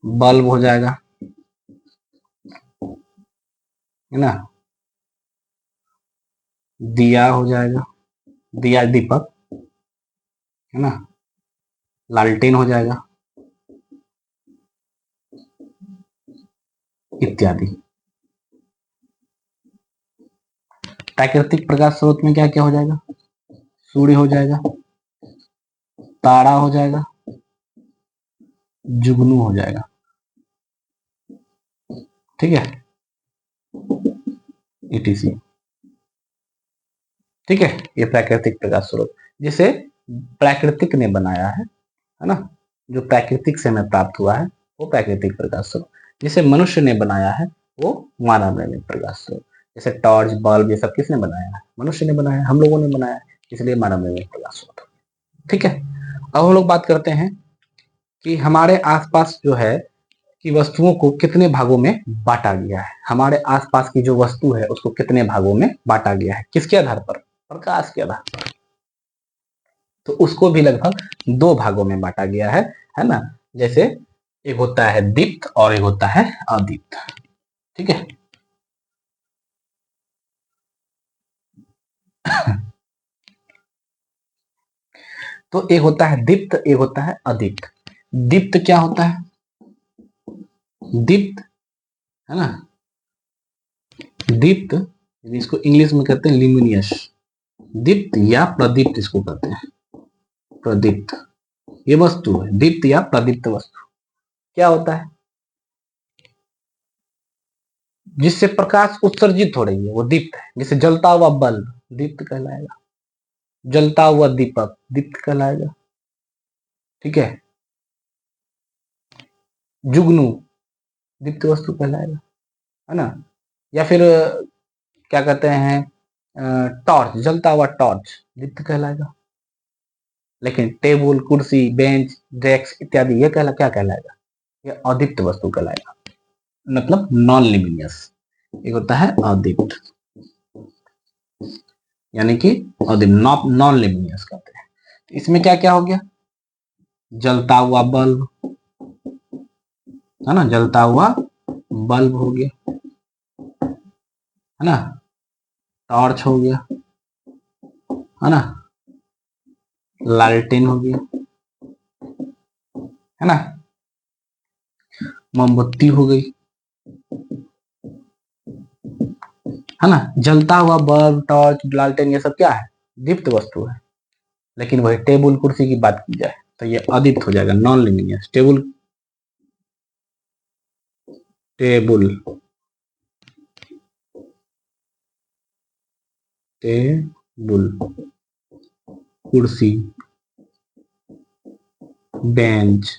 बल्ब हो जाएगा, है ना, दिया हो जाएगा, दिया दीपक, है ना, लालटेन हो जाएगा, इत्यादि। प्राकृतिक प्रकाश स्रोत में क्या क्या हो जाएगा, सूर्य हो जाएगा, तारा हो जाएगा, जुगनू हो जाएगा, ठीक है, ईटीसी। ठीक है, ये प्राकृतिक प्रकाश स्रोत जिसे प्राकृतिक ने बनाया है ना, जो प्राकृतिक से हमें प्राप्त हुआ है वो प्राकृतिक प्रकाश स्रोत। जिसे मनुष्य ने बनाया है वो मानव निर्मित प्रकाश स्रोत। जैसे टॉर्च, बल्ब, ये सब किसने बनाया है? मनुष्य ने बनाया, हम लोगों ने बनाया, इसलिए मानव निर्मित प्रकाश स्रोत। ठीक है, अब हम लोग बात करते हैं कि हमारे आसपास जो है कि वस्तुओं को कितने भागों में बांटा गया है। हमारे आसपास की जो वस्तु है उसको कितने भागों में बांटा गया है, किसके आधार पर? प्रकाश के आधार पर। तो उसको भी लगभग 2 भागों में बांटा गया है ना। जैसे एक होता है दीप्त और एक होता है अदीप्त। ठीक है, तो एक होता है दीप्त, एक होता है अदीप्त। दीप्त क्या होता है? दीप्त, है ना, दीप्त, इसको इंग्लिश में कहते हैं लिमिनियस। दीप्त या प्रदीप्त इसको कहते हैं, प्रदीप्त। ये वस्तु है, दीप्त या प्रदीप्त वस्तु क्या होता है? जिससे प्रकाश उत्सर्जित हो रही है वो दीप्त है। जैसे जलता हुआ बल्ब दीप्त कहलाएगा, जलता हुआ दीपक दीप्त कहलाएगा। ठीक है, जुगनू दीप्त वस्तु कहलाएगा, है ना। या फिर क्या कहते हैं, टॉर्च, जलता हुआ टॉर्च दीप्त कहलाएगा। लेकिन टेबल, कुर्सी, बेंच, डेस्क इत्यादि ये क्या कहलाएगा, ये अदीप्त वस्तु कहलाएगा, मतलब नॉन लिमिनियस। एक होता है अदीप्त, यानी कि अदीप्त, नॉन लिमिनियस कहते हैं। इसमें क्या क्या हो गया, जलता हुआ बल्ब, है ना, जलता हुआ बल्ब हो गया, है ना, टॉर्च हो गया, है ना, लालटेन हो गया, है ना, मोमबत्ती हो गई, है ना। जलता हुआ बल्ब, टॉर्च, लालटेन ये सब क्या है, दीप्त वस्तु है। लेकिन वही टेबल कुर्सी की बात की जाए तो ये अदीप्त हो जाएगा, नॉन लिमिनियस। टेबल, टेबल, टेबल, कुर्सी, बेंच,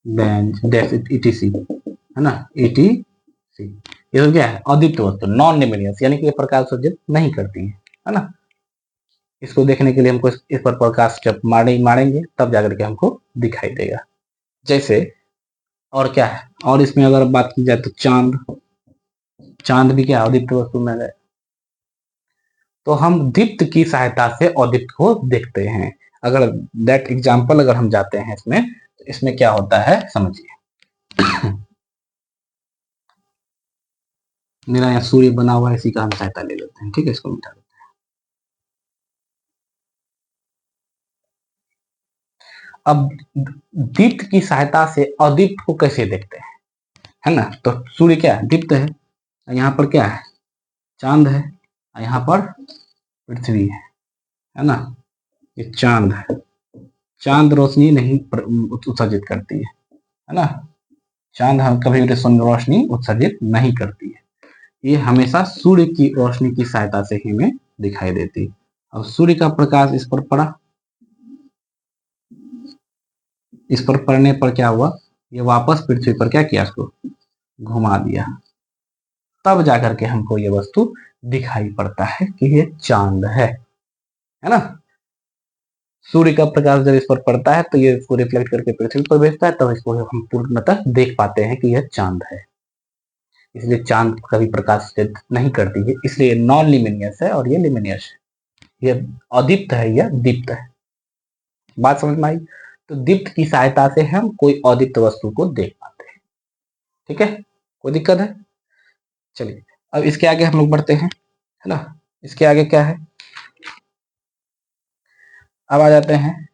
बेंच, डेस्क इटीसी, है ना, इटीसी, ये सब क्या है, अदीप्त वस्तु, नॉन लिमिनियस, यानी कि ये प्रकाश उत्सर्जित नहीं करती है ना। इसको देखने के लिए हमको इस पर प्रकाश जब मारेंगे तब जाकर के हमको दिखाई देगा। जैसे और क्या है, और इसमें अगर बात की जाए तो चांद, चांद भी क्या अदीप्त वस्तु में है। तो हम दीप्त की सहायता से अदीप्त को देखते हैं। अगर दैट एग्जाम्पल अगर हम जाते हैं इसमें, तो इसमें क्या होता है समझिए। मेरा यहाँ सूर्य बना हुआ है, इसी का हम सहायता ले लेते हैं, ठीक है, इसको मिटा देते हैं। अब दीप्त की सहायता से अदीप्त को कैसे देखते हैं, है ना। तो सूर्य क्या है, दीप्त है, यहाँ पर क्या है, चांद है, यहाँ पर पृथ्वी है ना। ये चांद है, चांद रोशनी नहीं उत्सर्जित करती है ना। चांद हम कभी भी रोशनी उत्सर्जित नहीं करती है, ये हमेशा सूर्य की रोशनी की सहायता से ही हमें दिखाई देती है। अब सूर्य का प्रकाश इस पर पड़ा, इस पर पड़ने पर क्या हुआ, ये वापस पृथ्वी पर क्या किया, इसको घुमा दिया, तब जाकर के हमको ये वस्तु दिखाई पड़ता है कि ये चांद है ना। सूर्य का प्रकाश जब इस पर पड़ता है तो ये इसको रिफ्लेक्ट करके पृथ्वी पर भेजता है, तब इसको हम पूर्णतः देख पाते हैं कि यह चांद है। इसलिए चांद कभी प्रकाश नहीं करती है, इसलिए नॉन लिमिनियस है और ये लिमिनियस है। ये अदीप्त है या दीप्त है, बात समझ में आई। तो दीप्त की सहायता से हम कोई अदीप्त वस्तु को देख पाते हैं, ठीक है, कोई दिक्कत है। चलिए अब इसके आगे हम लोग बढ़ते हैं, है ना। इसके आगे क्या है, अब आ जाते हैं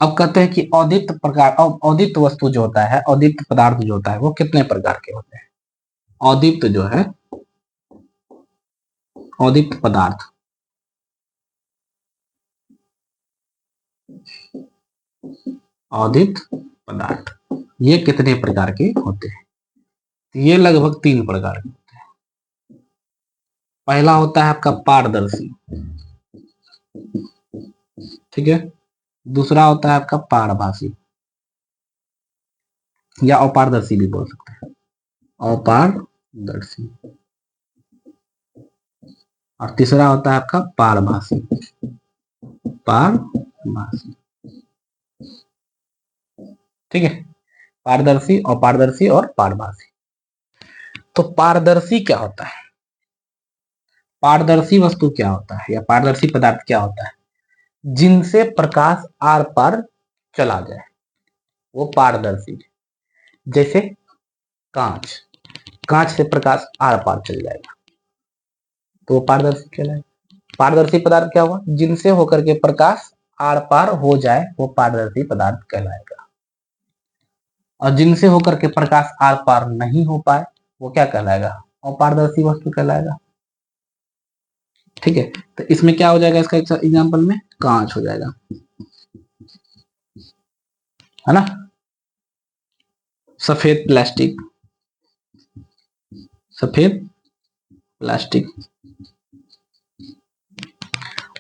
अब कहते हैं कि अदीप्त प्रकार, अदीप्त वस्तु जो होता है, अदीप्त पदार्थ जो होता है वो कितने प्रकार के होते हैं। अदीप्त जो है, अदीप्त पदार्थ, अदीप्त पदार्थ ये कितने प्रकार के होते हैं, ये लगभग 3 प्रकार के होते हैं। पहला होता है आपका पारदर्शी, ठीक है। दूसरा होता है आपका पारभासी, या अपारदर्शी भी बोल सकते हैं, अपारदर्शी। और तीसरा होता है आपका पारभासी, पारभासी, ठीक है। पारदर्शी, अपारदर्शी और पारभासी। तो पारदर्शी क्या होता है, पारदर्शी वस्तु क्या होता है, या पारदर्शी पदार्थ क्या होता है, जिनसे प्रकाश आर पार चला जाए वो पारदर्शी। जैसे कांच, कांच से प्रकाश आर पार चल जाएगा तो वो पारदर्शी कहलाएगा। पारदर्शी पदार्थ क्या हुआ, जिनसे होकर के प्रकाश आर पार हो जाए वो पारदर्शी पदार्थ कहलाएगा। और जिनसे होकर के प्रकाश आर पार नहीं हो पाए वो क्या कहलाएगा, अपारदर्शी वस्तु कहलाएगा, ठीक है। तो इसमें क्या हो जाएगा, इसका एग्जाम्पल में कांच हो जाएगा, है ना। सफेद प्लास्टिक, सफेद प्लास्टिक।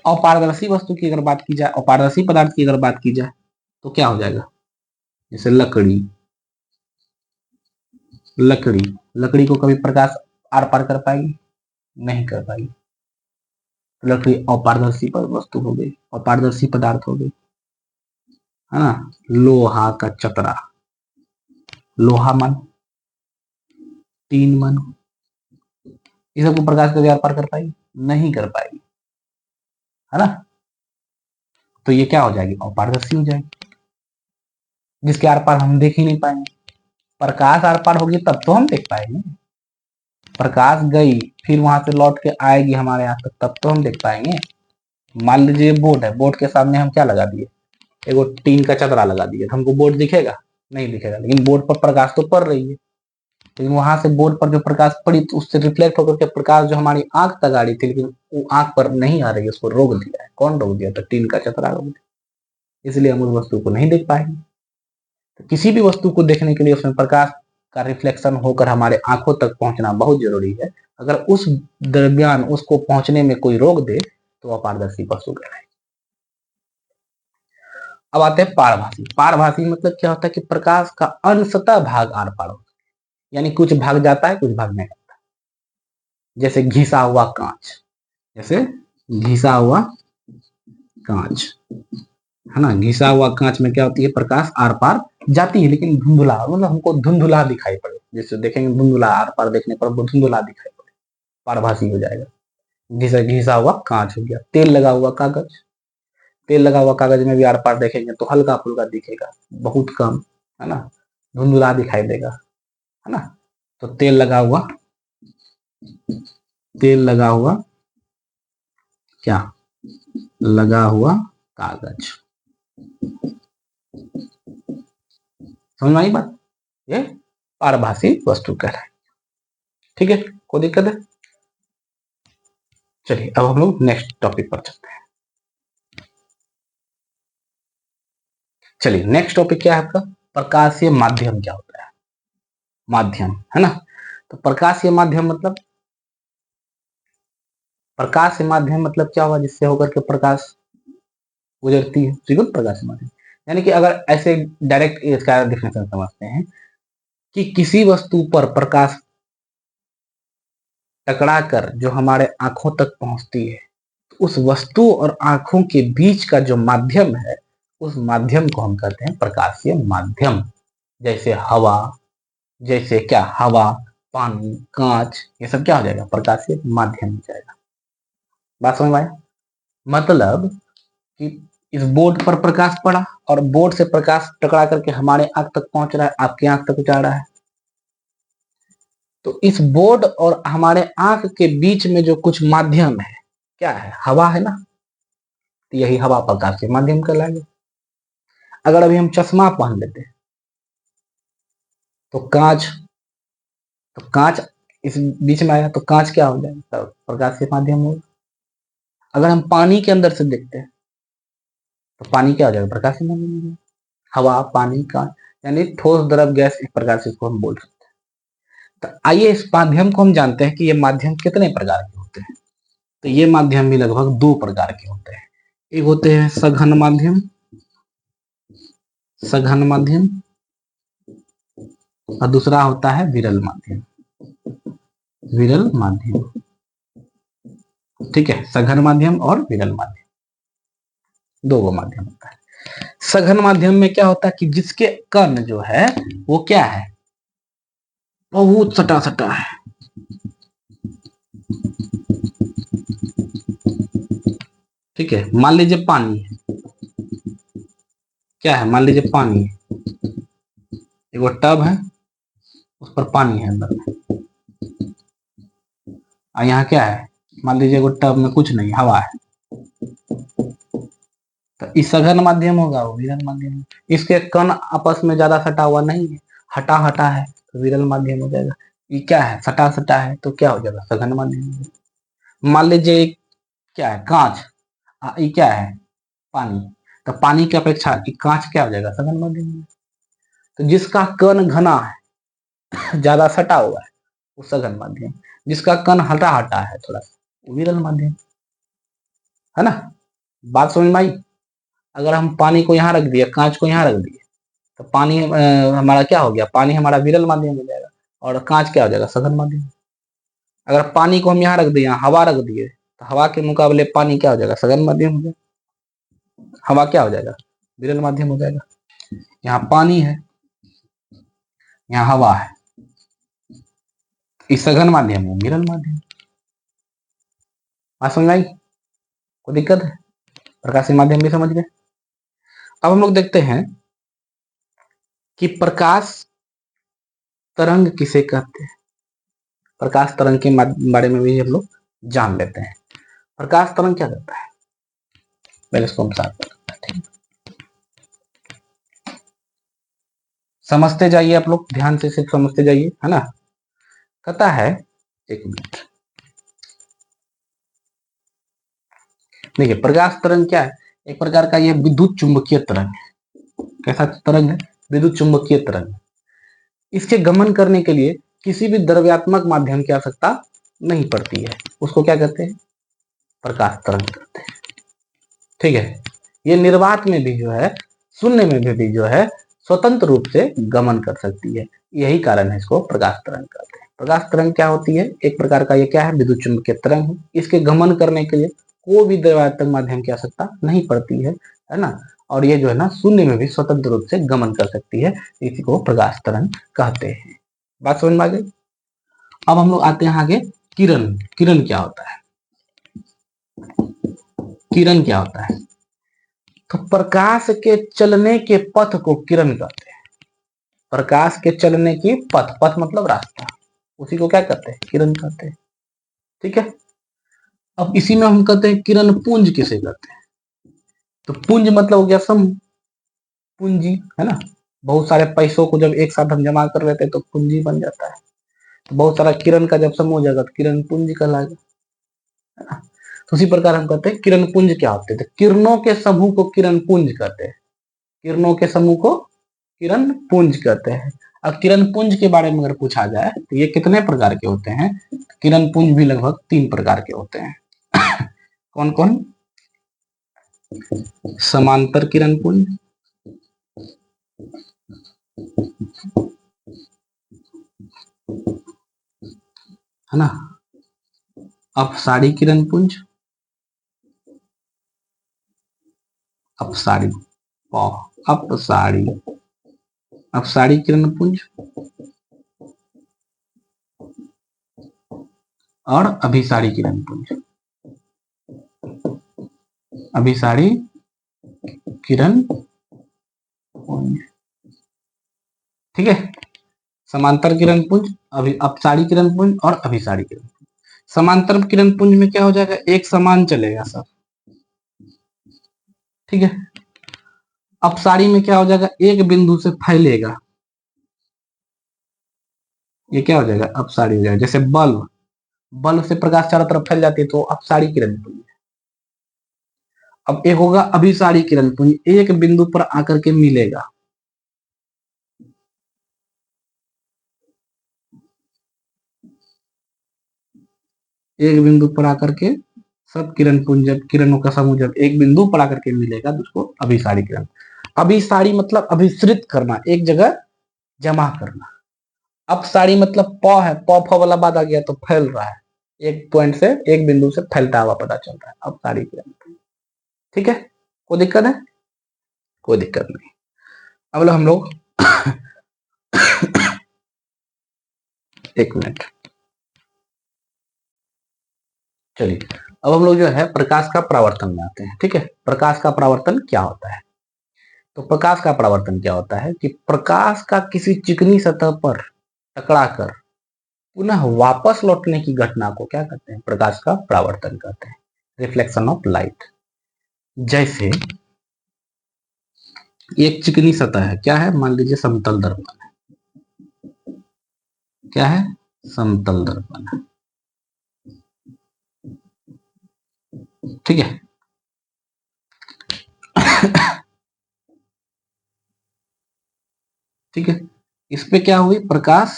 अपारदर्शी वस्तु की अगर बात की जाए, अपारदर्शी पदार्थ की अगर बात की जाए तो क्या हो जाएगा, जैसे लकड़ी, लकड़ी, लकड़ी को कभी प्रकाश आर पार कर पाएगी, नहीं कर पाएगी। लकड़ी अपारदर्शी वस्तु हो गई, अपारदर्शी पदार्थ हो गई, है ना। लोहा का चतरा, लोहा मन, टीन मन, ये सबको प्रकाश कभी आर पार कर पाएगी, नहीं कर पाएगी, है ना। तो ये क्या हो जाएगी, अपारदर्शी हो जाएगी, जिसके आर पार हम देख ही नहीं पाएंगे। प्रकाश आर पार होगी तब तो हम देख पाएंगे, प्रकाश गई फिर वहां से लौट के आएगी हमारे यहाँ तक, तब तो हम देख पाएंगे। मान लीजिए बोर्ड है, बोर्ड के सामने हम क्या लगा दिए, एगो टीन का चदरा लगा दिए, तो हमको बोर्ड दिखेगा, नहीं दिखेगा, लेकिन बोर्ड पर प्रकाश तो पड़ रही है। लेकिन वहां से बोर्ड पर जो प्रकाश पड़ी तो उससे रिफ्लेक्ट होकर के प्रकाश जो हमारी आंख तक आ रही थी, लेकिन वो आंख पर नहीं आ रही है, उसको रोक दिया है। कौन रोक दिया, तो टीन का चतरा रोक दिया, इसलिए हम उस वस्तु को नहीं देख पाएंगे। तो किसी भी वस्तु को देखने के लिए उसमें प्रकाश का रिफ्लेक्शन होकर हमारे आंखों तक पहुंचना बहुत जरूरी है। अगर उस दरमियान उसको पहुंचने में कोई रोक दे तो अपारदर्शी वस्तु कहलाएगी। अब आते हैं पारभासी। पारभासी मतलब क्या होता है कि प्रकाश का अंशतः भाग आर पार होता है, यानी कुछ भाग जाता है, कुछ भाग नहीं जाता। जैसे घिसा हुआ कांच, जैसे घिसा हुआ कांच, है ना। घिसा हुआ कांच में क्या होती है, प्रकाश आर पार जाती है, लेकिन धुंधुला, मतलब हमको धुंधुला दिखाई पड़े, जैसे देखेंगे धुंधुला, आर पार देखने पर वो धुंधुला दिखाई पड़े, पारभासी हो जाएगा। जैसे घिसा हुआ कांच हो गया। तेल लगा हुआ कागज, तेल लगा हुआ कागज में भी आर पार देखेंगे तो हल्का फुल्का दिखेगा, बहुत कम, है ना, धुंधुला दिखाई देगा, है ना। तो तेल लगा हुआ, तेल लगा हुआ क्या, लगा हुआ कागज, समझ में आई बात, ये पारभासी वस्तु कह रहा है। ठीक है, कोई दिक्कत है। चलिए अब हम लोग नेक्स्ट टॉपिक पर चलते हैं। चलिए नेक्स्ट टॉपिक क्या है आपका, प्रकाशीय माध्यम क्या होता है, माध्यम, है ना। तो प्रकाशीय माध्यम मतलब, प्रकाश माध्यम मतलब क्या हुआ, जिससे होकर के प्रकाश गुजरती है, ठीक है, प्रकाश माध्यम। यानी कि अगर ऐसे डायरेक्ट इसका डिफिनेशन समझते हैं कि किसी वस्तु पर प्रकाश टकरा कर जो हमारे आंखों तक पहुंचती है, तो उस वस्तु और आंखों के बीच का जो माध्यम है, उस माध्यम को हम कहते हैं प्रकाशीय माध्यम। जैसे हवा, जैसे क्या, हवा, पानी, कांच, ये सब क्या हो जाएगा, प्रकाशीय माध्यम हो जाएगा। बात समझ में आया, मतलब कि इस बोर्ड पर प्रकाश पड़ा और बोर्ड से प्रकाश टकरा करके हमारे आंख तक पहुंच रहा है, आपकी आंख तक जा रहा है। तो इस बोर्ड और हमारे आंख के बीच में जो कुछ माध्यम है, क्या है, हवा है ना, तो यही हवा प्रकाश के माध्यम कहलाएगा। अगर अभी हम चश्मा पहन लेते हैं तो कांच, तो कांच इस बीच में आया तो कांच क्या हो जाएगा, तो प्रकाश के माध्यम होगा। अगर हम पानी के अंदर से देखते हैं तो पानी क्या हो जाएगा, प्रकाश के माध्यम हो जाएगा। हवा, पानी, कांच, यानी ठोस, द्रव, गैस, एक प्रकार से इसको हम बोल सकते हैं। तो आइए इस माध्यम को हम जानते हैं कि ये माध्यम कितने प्रकार के होते हैं। तो ये माध्यम भी लगभग दो प्रकार के होते हैं। एक होते हैं सघन माध्यम, सघन माध्यम, और दूसरा होता है विरल माध्यम, विरल माध्यम। ठीक है, सघन माध्यम और विरल माध्यम, दो माध्यम होता है। सघन माध्यम में क्या होता है कि जिसके कण जो है वो क्या है, बहुत सटा सटा है। ठीक है, मान लीजिए पानी है, क्या है, मान लीजिए पानी है, एक टब है, उस पर पानी है अंदर में, और यहाँ क्या है, मान लीजिए वो टब में कुछ नहीं, हवा है। तो इस सघन माध्यम होगा, वो विरल माध्यम। इसके कण आपस में ज्यादा सटा हुआ नहीं है, हटा हटा है, तो विरल माध्यम हो जाएगा। ये क्या है, सटा सटा है, तो क्या हो जाएगा, सघन माध्यम। मान लीजिए क्या है, कांच, ये क्या है, पानी, तो पानी की अपेक्षा कांच क्या हो जाएगा, सघन माध्यम में। तो जिसका कण घना है, ज्यादा सटा हुआ है, वो सघन माध्यम। जिसका कण हटा हटा है थोड़ा सा, वो विरल माध्यम, है ना। बात समझ में आई। अगर हम पानी को यहाँ रख दिए, कांच को यहाँ रख दिए, तो पानी हमारा क्या हो गया, पानी हमारा विरल माध्यम हो जाएगा, और कांच क्या हो जाएगा, सघन माध्यम। अगर पानी को हम यहाँ रख दिए, हवा रख दिए, तो हवा के मुकाबले पानी क्या हो जाएगा, सघन माध्यम हो जाएगा। हवा क्या हो जाएगा, विरल माध्यम हो जाएगा। यहाँ पानी है, यहाँ हवा है, इस सघन माध्यम है, विरल माध्यम। बात समझ आई, कोई दिक्कत है। प्रकाशीय माध्यम भी समझ गए। अब हम लोग देखते हैं कि प्रकाश तरंग किसे कहते हैं। प्रकाश तरंग के बारे में भी हम लोग जान लेते हैं। प्रकाश तरंग क्या करता है, पहले इसको हम साथ करते हैं। समझते जाइए आप लोग, ध्यान से सिर्फ समझते जाइए, है ना। कहता है, एक मिनट, देखिए प्रकाश तरंग क्या है, एक प्रकार का यह विद्युत चुंबकीय तरंग है। कैसा तरंग है, विद्युत चुंबकीय तरंग। इसके गमन करने के लिए किसी भी द्रव्यात्मक माध्यम की आवश्यकता नहीं पड़ती है, उसको क्या कहते हैं, प्रकाश तरंग कहते हैं। ठीक है। ये निर्वात में भी जो है, शून्य में भी जो है, स्वतंत्र रूप से गमन कर सकती है। यही कारण है इसको प्रकाश तरंग कहते हैं। प्रकाश तरंग क्या होती है, एक प्रकार का ये क्या है, विद्युत चुंबकीय तरंग है। इसके गमन करने के लिए कोई भी द्रव्यात्मक माध्यम की आवश्यकता नहीं पड़ती है ना। और ये जो है ना, शून्य में भी स्वतंत्र रूप से गमन कर सकती है, इसी को प्रकाश तरंग कहते हैं। बात समझ में आ गई। अब हम लोग आते हैं आगे, किरण। किरण क्या होता है, किरण क्या होता है, तो प्रकाश के चलने के पथ को किरण कहते हैं। प्रकाश के चलने की पथ, पथ मतलब रास्ता, उसी को क्या कहते हैं, किरण कहते हैं। ठीक है। अब इसी में हम कहते हैं किरण पुंज किसे कहते हैं, तो पुंज मतलब हो गया समूह, पूंजी, है ना। बहुत सारे पैसों को जब एक साथ हम जमा कर लेते हैं तो पूंजी बन जाता है। तो बहुत सारा किरण का जब समूह हो जाएगा तो किरण पुंज कहलाएगा, है ना। तो उसी प्रकार हम कहते हैं किरण पुंज क्या होते हैं, तो किरणों के समूह को किरण पुंज कहते हैं। किरणों के समूह को किरण पुंज कहते हैं। अब किरण पुंज के बारे में अगर पूछा जाए तो ये कितने प्रकार के होते हैं, किरण पुंज भी लगभग 3 प्रकार के होते हैं। कौन कौन, समांतर किरण पुंज, है ना, अपसारी किरण पुंज, अपसारी, अपसारी, अपसारी किरण पुंज, और अभिसारी किरण पुंज, अभिसारी किरण पुंज। ठीक है। समांतर किरण पुंज, अपसारी किरण पुंज और अभिसारी किरण पुंज। समांतर किरण पुंज में क्या हो जाएगा, एक समान चलेगा सब। ठीक है। अपसारी में क्या हो जाएगा, एक बिंदु से फैलेगा, ये क्या हो जाएगा, अपसारी हो जाएगा। जैसे बल्ब, बल्ब से प्रकाश चारों तरफ फैल जाती है तो अपसारी किरण पुंज। अब एक होगा अभिसारी किरण पुंज, एक बिंदु पर आकर के मिलेगा, एक बिंदु पर आकर के सब किरण पुंज, जब किरणों का समूह जब एक बिंदु पर आकर के मिलेगा तो उसको अभिसारी किरण। अभिसारी मतलब अभिसृत करना, एक जगह जमा करना। अपसारी मतलब प है, प फ वाला बाद आ गया तो फैल रहा है, एक पॉइंट से एक बिंदु से फैलता हुआ पता चल रहा है, अपसारी किरण। ठीक है, कोई दिक्कत है, कोई दिक्कत नहीं। अब हम लोग एक मिनट, चलिए अब हम लोग जो है प्रकाश का परावर्तन में आते हैं। ठीक है, प्रकाश का परावर्तन क्या होता है, तो प्रकाश का परावर्तन क्या होता है कि प्रकाश का किसी चिकनी सतह पर टकराकर पुनः वापस लौटने की घटना को क्या कहते हैं, प्रकाश का परावर्तन कहते हैं, रिफ्लेक्शन ऑफ लाइट। जैसे एक चिकनी सतह है, क्या है, मान लीजिए समतल दर्पण है, क्या है, समतल दर्पण है। ठीक है। ठीक है, इस पे क्या हुई, प्रकाश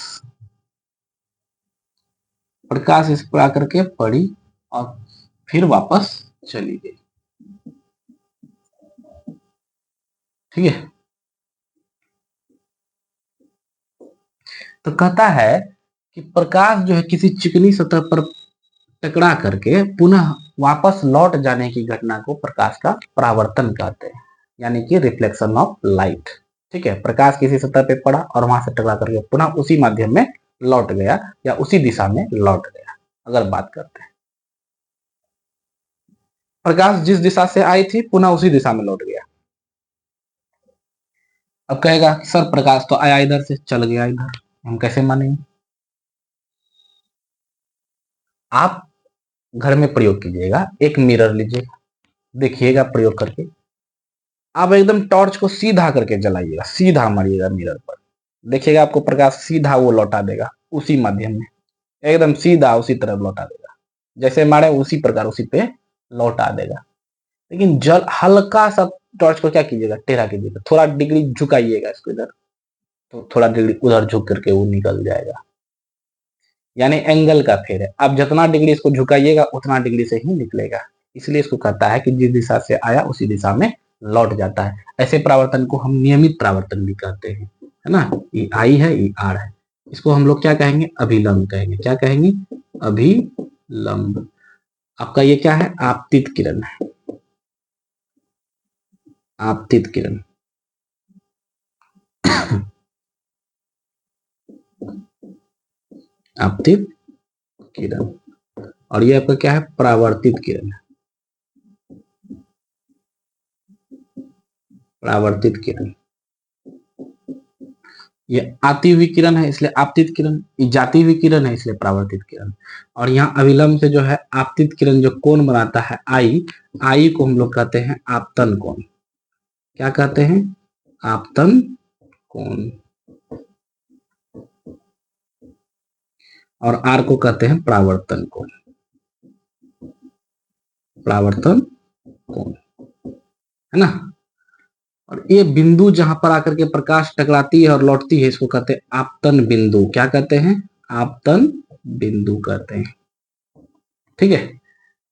प्रकाश इस पर आकर के पड़ी और फिर वापस चली गई। ठीक है, तो कहता है कि प्रकाश जो है किसी चिकनी सतह पर टकरा करके पुनः वापस लौट जाने की घटना को प्रकाश का परावर्तन कहते हैं, यानी कि रिफ्लेक्शन ऑफ लाइट। ठीक है, प्रकाश किसी सतह पे पड़ा और वहां से टकरा करके पुनः उसी माध्यम में लौट गया या उसी दिशा में लौट गया। अगर बात करते हैं, प्रकाश जिस दिशा से आई थी पुनः उसी दिशा में लौट गया। अब कहेगा सर प्रकाश तो आया इधर से चल गया इधर, हम कैसे मानेंगे? आप घर में प्रयोग कीजिएगा, एक मिरर लीजिएगा, देखिएगा प्रयोग करके, आप एकदम टॉर्च को सीधा करके जलाइएगा, सीधा मारिएगा मिरर पर, देखिएगा आपको प्रकाश सीधा वो लौटा देगा उसी माध्यम में, एकदम सीधा उसी तरफ लौटा देगा, जैसे मारे उसी प्रकार उसी पे लौटा देगा। लेकिन जल हल्का सा टॉर्च को क्या कीजिएगा, टेढ़ा कीजिएगा, थोड़ा डिग्री झुकाइएगा इसको इधर, तो थोड़ा डिग्री उधर झुक करके वो निकल जाएगा। यानी एंगल का फेर है, आप जितना डिग्री इसको झुकाइएगा उतना डिग्री से ही निकलेगा। इसलिए इसको कहता है कि जिस दिशा से आया उसी दिशा में लौट जाता है। ऐसे परावर्तन को हम नियमित परावर्तन भी कहते हैं, है ना। ये आई है, ये आर है, इसको हम लोग क्या कहेंगे, अभिलंब कहेंगे। क्या कहेंगे, अभिलंब। आपका ये क्या है, आपतित किरण है, आपतित किरण। आपतित किरण। और ये आपका क्या है, परावर्तित किरण है, परावर्तित किरण। ये आती हुई किरण है इसलिए आपतित किरण, ये जाती हुई किरण है इसलिए परावर्तित किरण। और यहाँ अविलंब से जो है आपतित किरण जो कोण बनाता है आई, आई को हम लोग कहते हैं आपतन कोण। क्या कहते हैं, आपतन कोण। और आर को कहते हैं परावर्तन कोण, परावर्तन कोण, है ना। और ये बिंदु जहां पर आकर के प्रकाश टकराती है और लौटती है इसको कहते हैं आपतन बिंदु। क्या कहते हैं, आपतन बिंदु कहते हैं। ठीक है,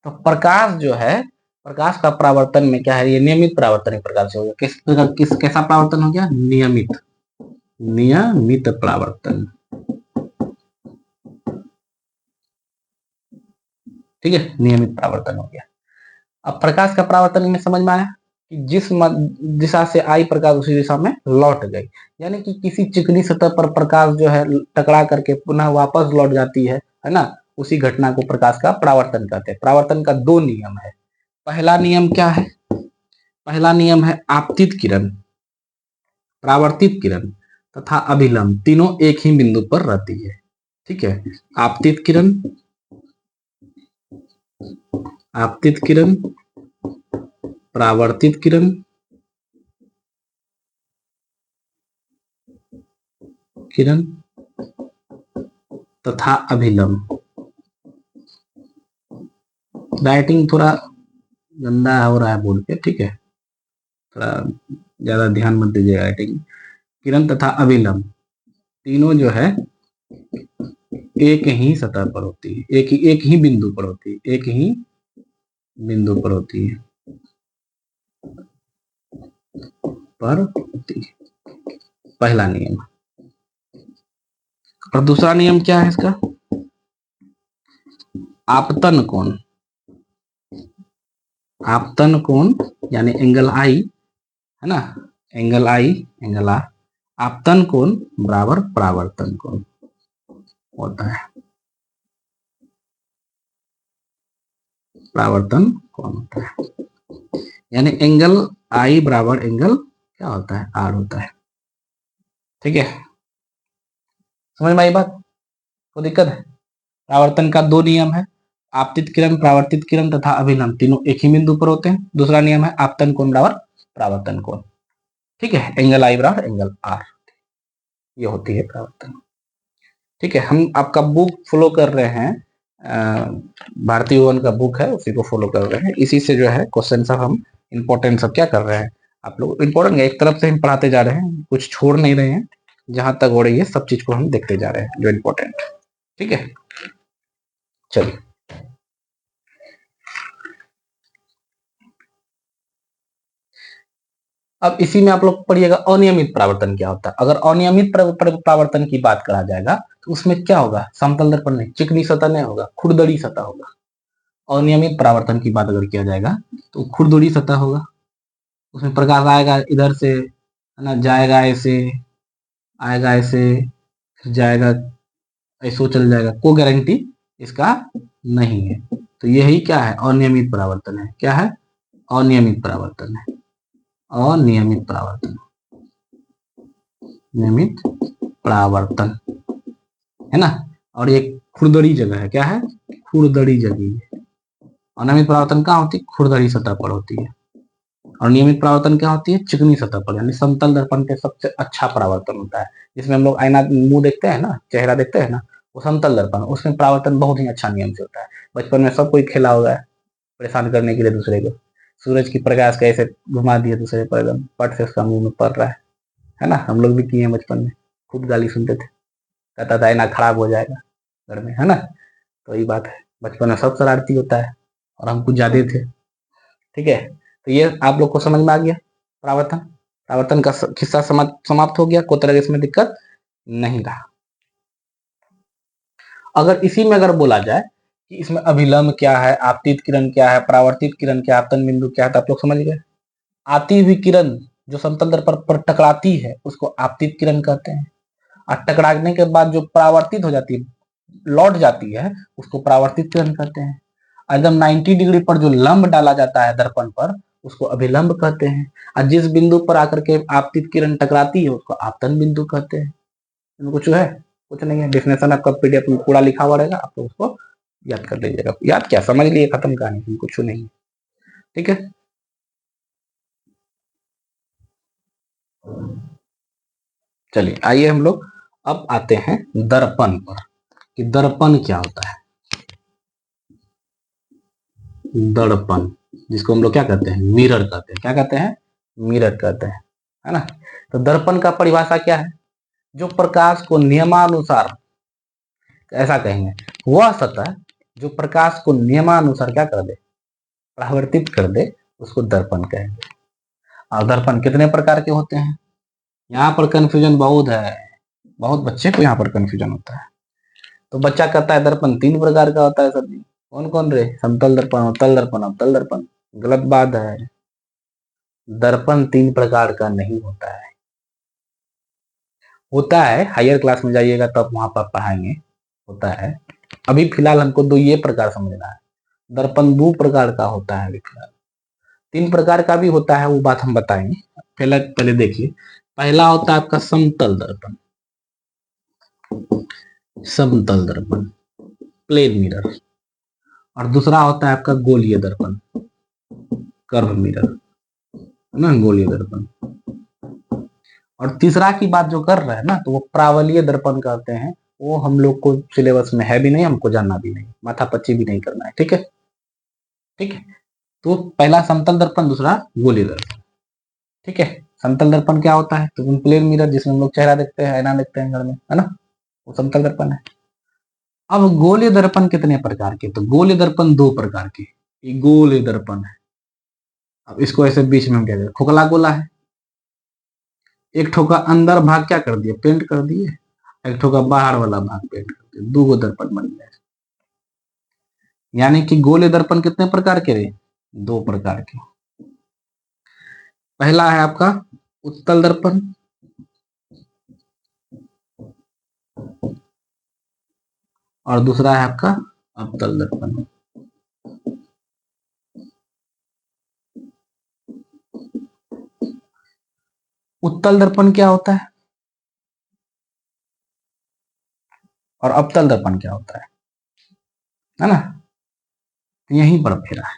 तो प्रकाश जो है, प्रकाश का परावर्तन में क्या है, ये नियमित परावर्तन एक प्रकार से हो गया। किस कैसा परावर्तन हो गया, नियमित, नियमित परावर्तन। ठीक है, नियमित परावर्तन हो गया। अब प्रकाश का परावर्तन में समझ में आया कि जिस दिशा से आई प्रकाश उसी दिशा में लौट गई, यानी कि किसी चिकनी सतह पर प्रकाश जो है टकरा करके पुनः वापस लौट जाती है ना, उसी घटना को प्रकाश का परावर्तन कहते हैं। परावर्तन का दो नियम है। पहला नियम क्या है, पहला नियम है आपतित किरण, परावर्तित किरण तथा अभिलंब तीनों एक ही बिंदु पर रहती है। ठीक है, आपतित किरण, आपतित किरण, परावर्तित किरण, किरण तथा अभिलंब। राइटिंग थोड़ा गंदा हो रहा है बोल के, ठीक है, थोड़ा ज्यादा ध्यान मत दीजिए राइटिंग। किरण तथा अभिलंब तीनों जो है एक ही सतह पर होती है, एक ही बिंदु पर होती है, एक ही बिंदु पर होती है, पर होती है। पहला नियम। और दूसरा नियम क्या है इसका, आपतन कोण। आपतन कोण यानी एंगल आई, है ना, एंगल आई, एंगल आर, आपतन कोण बराबर परावर्तन कोण होता है, परावर्तन कोण होता है। यानी एंगल आई बराबर एंगल क्या होता है, आर होता है। ठीक है, समझ में आई बात, कोई दिक्कत है। परावर्तन का दो नियम है, आपतित किरण, परावर्तित किरण तथा अभिलंब तीनों एक ही बिंदु पर होते हैं। दूसरा नियम है आपतन कोण बराबर परावर्तन कोण। ठीक है, एंगल आई बराबर एंगल आर, ये होती है परावर्तन। ठीक है, हम आपका बुक फॉलो कर रहे हैं, भारतीय भवन का बुक है, उसी को फॉलो कर रहे हैं। इसी से जो है क्वेश्चन सब हम इंपॉर्टेंट सब क्या कर रहे हैं, आप लोग इम्पोर्टेंट है, एक तरफ से हम पढ़ाते जा रहे हैं, कुछ छोड़ नहीं रहे हैं, जहां तक हो रही है सब चीज को हम देखते जा रहे हैं जो इम्पोर्टेंट। ठीक है, चलिए अब इसी में आप लोग पढ़िएगा अनियमित परावर्तन क्या होता है। अगर अनियमित परावर्तन की बात करा जाएगा तो उसमें क्या होगा, समतल दर्पण नहीं, चिकनी सतह नहीं होगा, खुरदरी सतह होगा। अनियमित परावर्तन की बात अगर किया जाएगा तो खुरदरी सतह होगा, उसमें प्रकाश आएगा इधर से, है ना, जाएगा ऐसे, आएगा ऐसे, फिर जाएगा ऐसो चल जाएगा, कोई गारंटी इसका नहीं है। तो यही क्या है, अनियमित परावर्तन है। क्या है, अनियमित परावर्तन है, अनियमित परावर्तन, नियमित परावर्तन, है ना। और ये खुरदरी जगह है, क्या है, खुरदरी जगह। अनियमित परावर्तन कहाँ होती है, खुरदरी सतह पर होती है। और नियमित परावर्तन क्या होती है, चिकनी सतह पर, यानी समतल दर्पण के सबसे अच्छा परावर्तन होता है। जिसमें हम लोग आईना मुंह देखते हैं ना, चेहरा देखते हैं ना, वो समतल दर्पण, उसमें परावर्तन बहुत ही अच्छा नियम से होता है। बचपन में सब कोई खेला होगा है परेशान करने के लिए दूसरे को, सूरज की प्रकाश का ऐसे घुमा दिया दूसरे पर, एकदम पट से उसका मुंह में पड़ रहा है ना। हम लोग भी किए हैं बचपन में, खूब गाली सुनते थे, कहता था आईना खराब हो जाएगा घर में, है ना। तो यही बात है, बचपन में सब शरारती होता है और हम कुछ ज्यादा थे। ठीक है, तो ये आप लोग को समझ में आ गया परावर्तन, परावर्तन का किस्सा समाप्त हो गया, कोई तरह इसमें दिक्कत नहीं रहा। अगर इसी में अगर बोला जाए कि इसमें अभिलंब क्या है, आपतित किरण क्या है, परावर्तित किरण क्या है, आपतन बिंदु क्या है, तो आप लोग समझ गए। आती हुई किरण जो समतल दर्पण पर टकराती है उसको आपतित किरण कहते हैं, और टकराने के बाद जो परावर्तित हो जाती है, लौट जाती है, उसको परावर्तित किरण कहते हैं। एकदम 90 डिग्री पर जो लंब डाला जाता है दर्पण पर उसको अभिलंब कहते हैं, और जिस बिंदु पर आकर के आपतित किरण टकराती है उसको आपतन बिंदु कहते हैं। इनमें कुछ है, कुछ नहीं है। डेफिनेशन आपका पीडीएफ में पूरा लिखा हुआ रहेगा, आप लोग उसको याद कर लीजिएगा। याद क्या, समझ लिए, खत्म कहानी, कुछ नहीं। ठीक है, चलिए आइए हम लोग अब आते हैं दर्पण पर, कि दर्पण क्या होता है। दर्पण, जिसको हम लोग क्या कहते हैं, मिरर कहते हैं। क्या कहते हैं, मिरर कहते हैं, है ना। तो दर्पण का परिभाषा क्या है, जो प्रकाश को नियमानुसार, ऐसा कहेंगे, वह सतह जो प्रकाश को नियमानुसार क्या कर दे, परावर्तित कर दे, उसको दर्पण कहेंगे। और दर्पण कितने प्रकार के होते हैं, यहाँ पर कंफ्यूजन बहुत है, बहुत बच्चे को यहाँ पर कंफ्यूजन होता है। तो बच्चा कहता है दर्पण 3 प्रकार का होता है सर जी। कौन कौन रे, समतल दर्पण, अवतल दर्पण, अवतल दर्पण। गलत बात है, दर्पण 3 प्रकार का नहीं होता है। होता है, हायर क्लास में जाइएगा तब वहां पर पढ़ाएंगे, होता है। अभी फिलहाल हमको दो ये प्रकार समझना है। दर्पण 2 प्रकार का होता है अभी फिलहाल, 3 प्रकार का भी होता है, वो बात हम बताएंगे। पहले पहले देखिए, पहला होता है आपका समतल दर्पण, समतल दर्पण, प्लेन मिरर। और दूसरा होता है आपका गोलीय दर्पण, कर्व मिरर, है ना, गोलीय दर्पण। और तीसरा की बात जो कर रहे हैं ना, तो वो प्रावलीय दर्पण कहते हैं। वो हम लोग को सिलेबस में है भी नहीं, हमको जानना भी नहीं, माथा पच्ची भी नहीं करना है। ठीक है, ठीक है। तो पहला समतल दर्पण, दूसरा गोलीय दर्पण। ठीक है, समतल दर्पण क्या होता है, तो प्लेन मिरर जिसमें हम लोग चेहरा देखते हैं, आईना देखते हैं घर में, है ना, वो समतल दर्पण है। अब गोलीय दर्पण कितने प्रकार के, तो गोलीय दर्पण 2 प्रकार के, ये गोलीय दर्पण है। अब इसको ऐसे बीच में हम क्या करें, खोखला गोला है, एक ठोका अंदर भाग क्या कर दिए, पेंट कर दिए, एक ठोका बाहर वाला भाग पेंट कर दिए, 2 दर्पण बन गए। यानी कि गोलीय दर्पण कितने प्रकार के रहे, 2 प्रकार के। पहला है आपका उत्तल दर्पण, और दूसरा है आपका अवतल दर्पण। उत्तल दर्पण क्या होता है और अवतल दर्पण क्या होता है ना। यहीं पर फेरा है,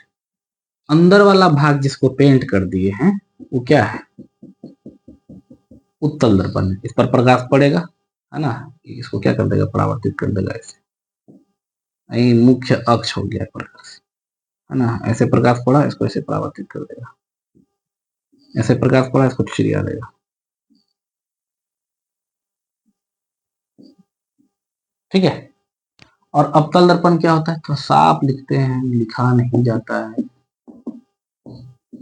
अंदर वाला भाग जिसको पेंट कर दिए हैं वो क्या है, उत्तल दर्पण है। इस पर प्रकाश पड़ेगा, है ना, इसको क्या कर देगा, परावर्तित कर देगा। ऐसे मुख्य अक्ष हो गया प्रकाश, है ना, ऐसे प्रकाश पड़ा, इसको ऐसे परावर्तित कर देगा। ऐसे प्रकाश पड़ा, इसको चिड़िया देगा। ठीक है। और अवतल दर्पण क्या होता है, तो साफ लिखते हैं, लिखा नहीं जाता है,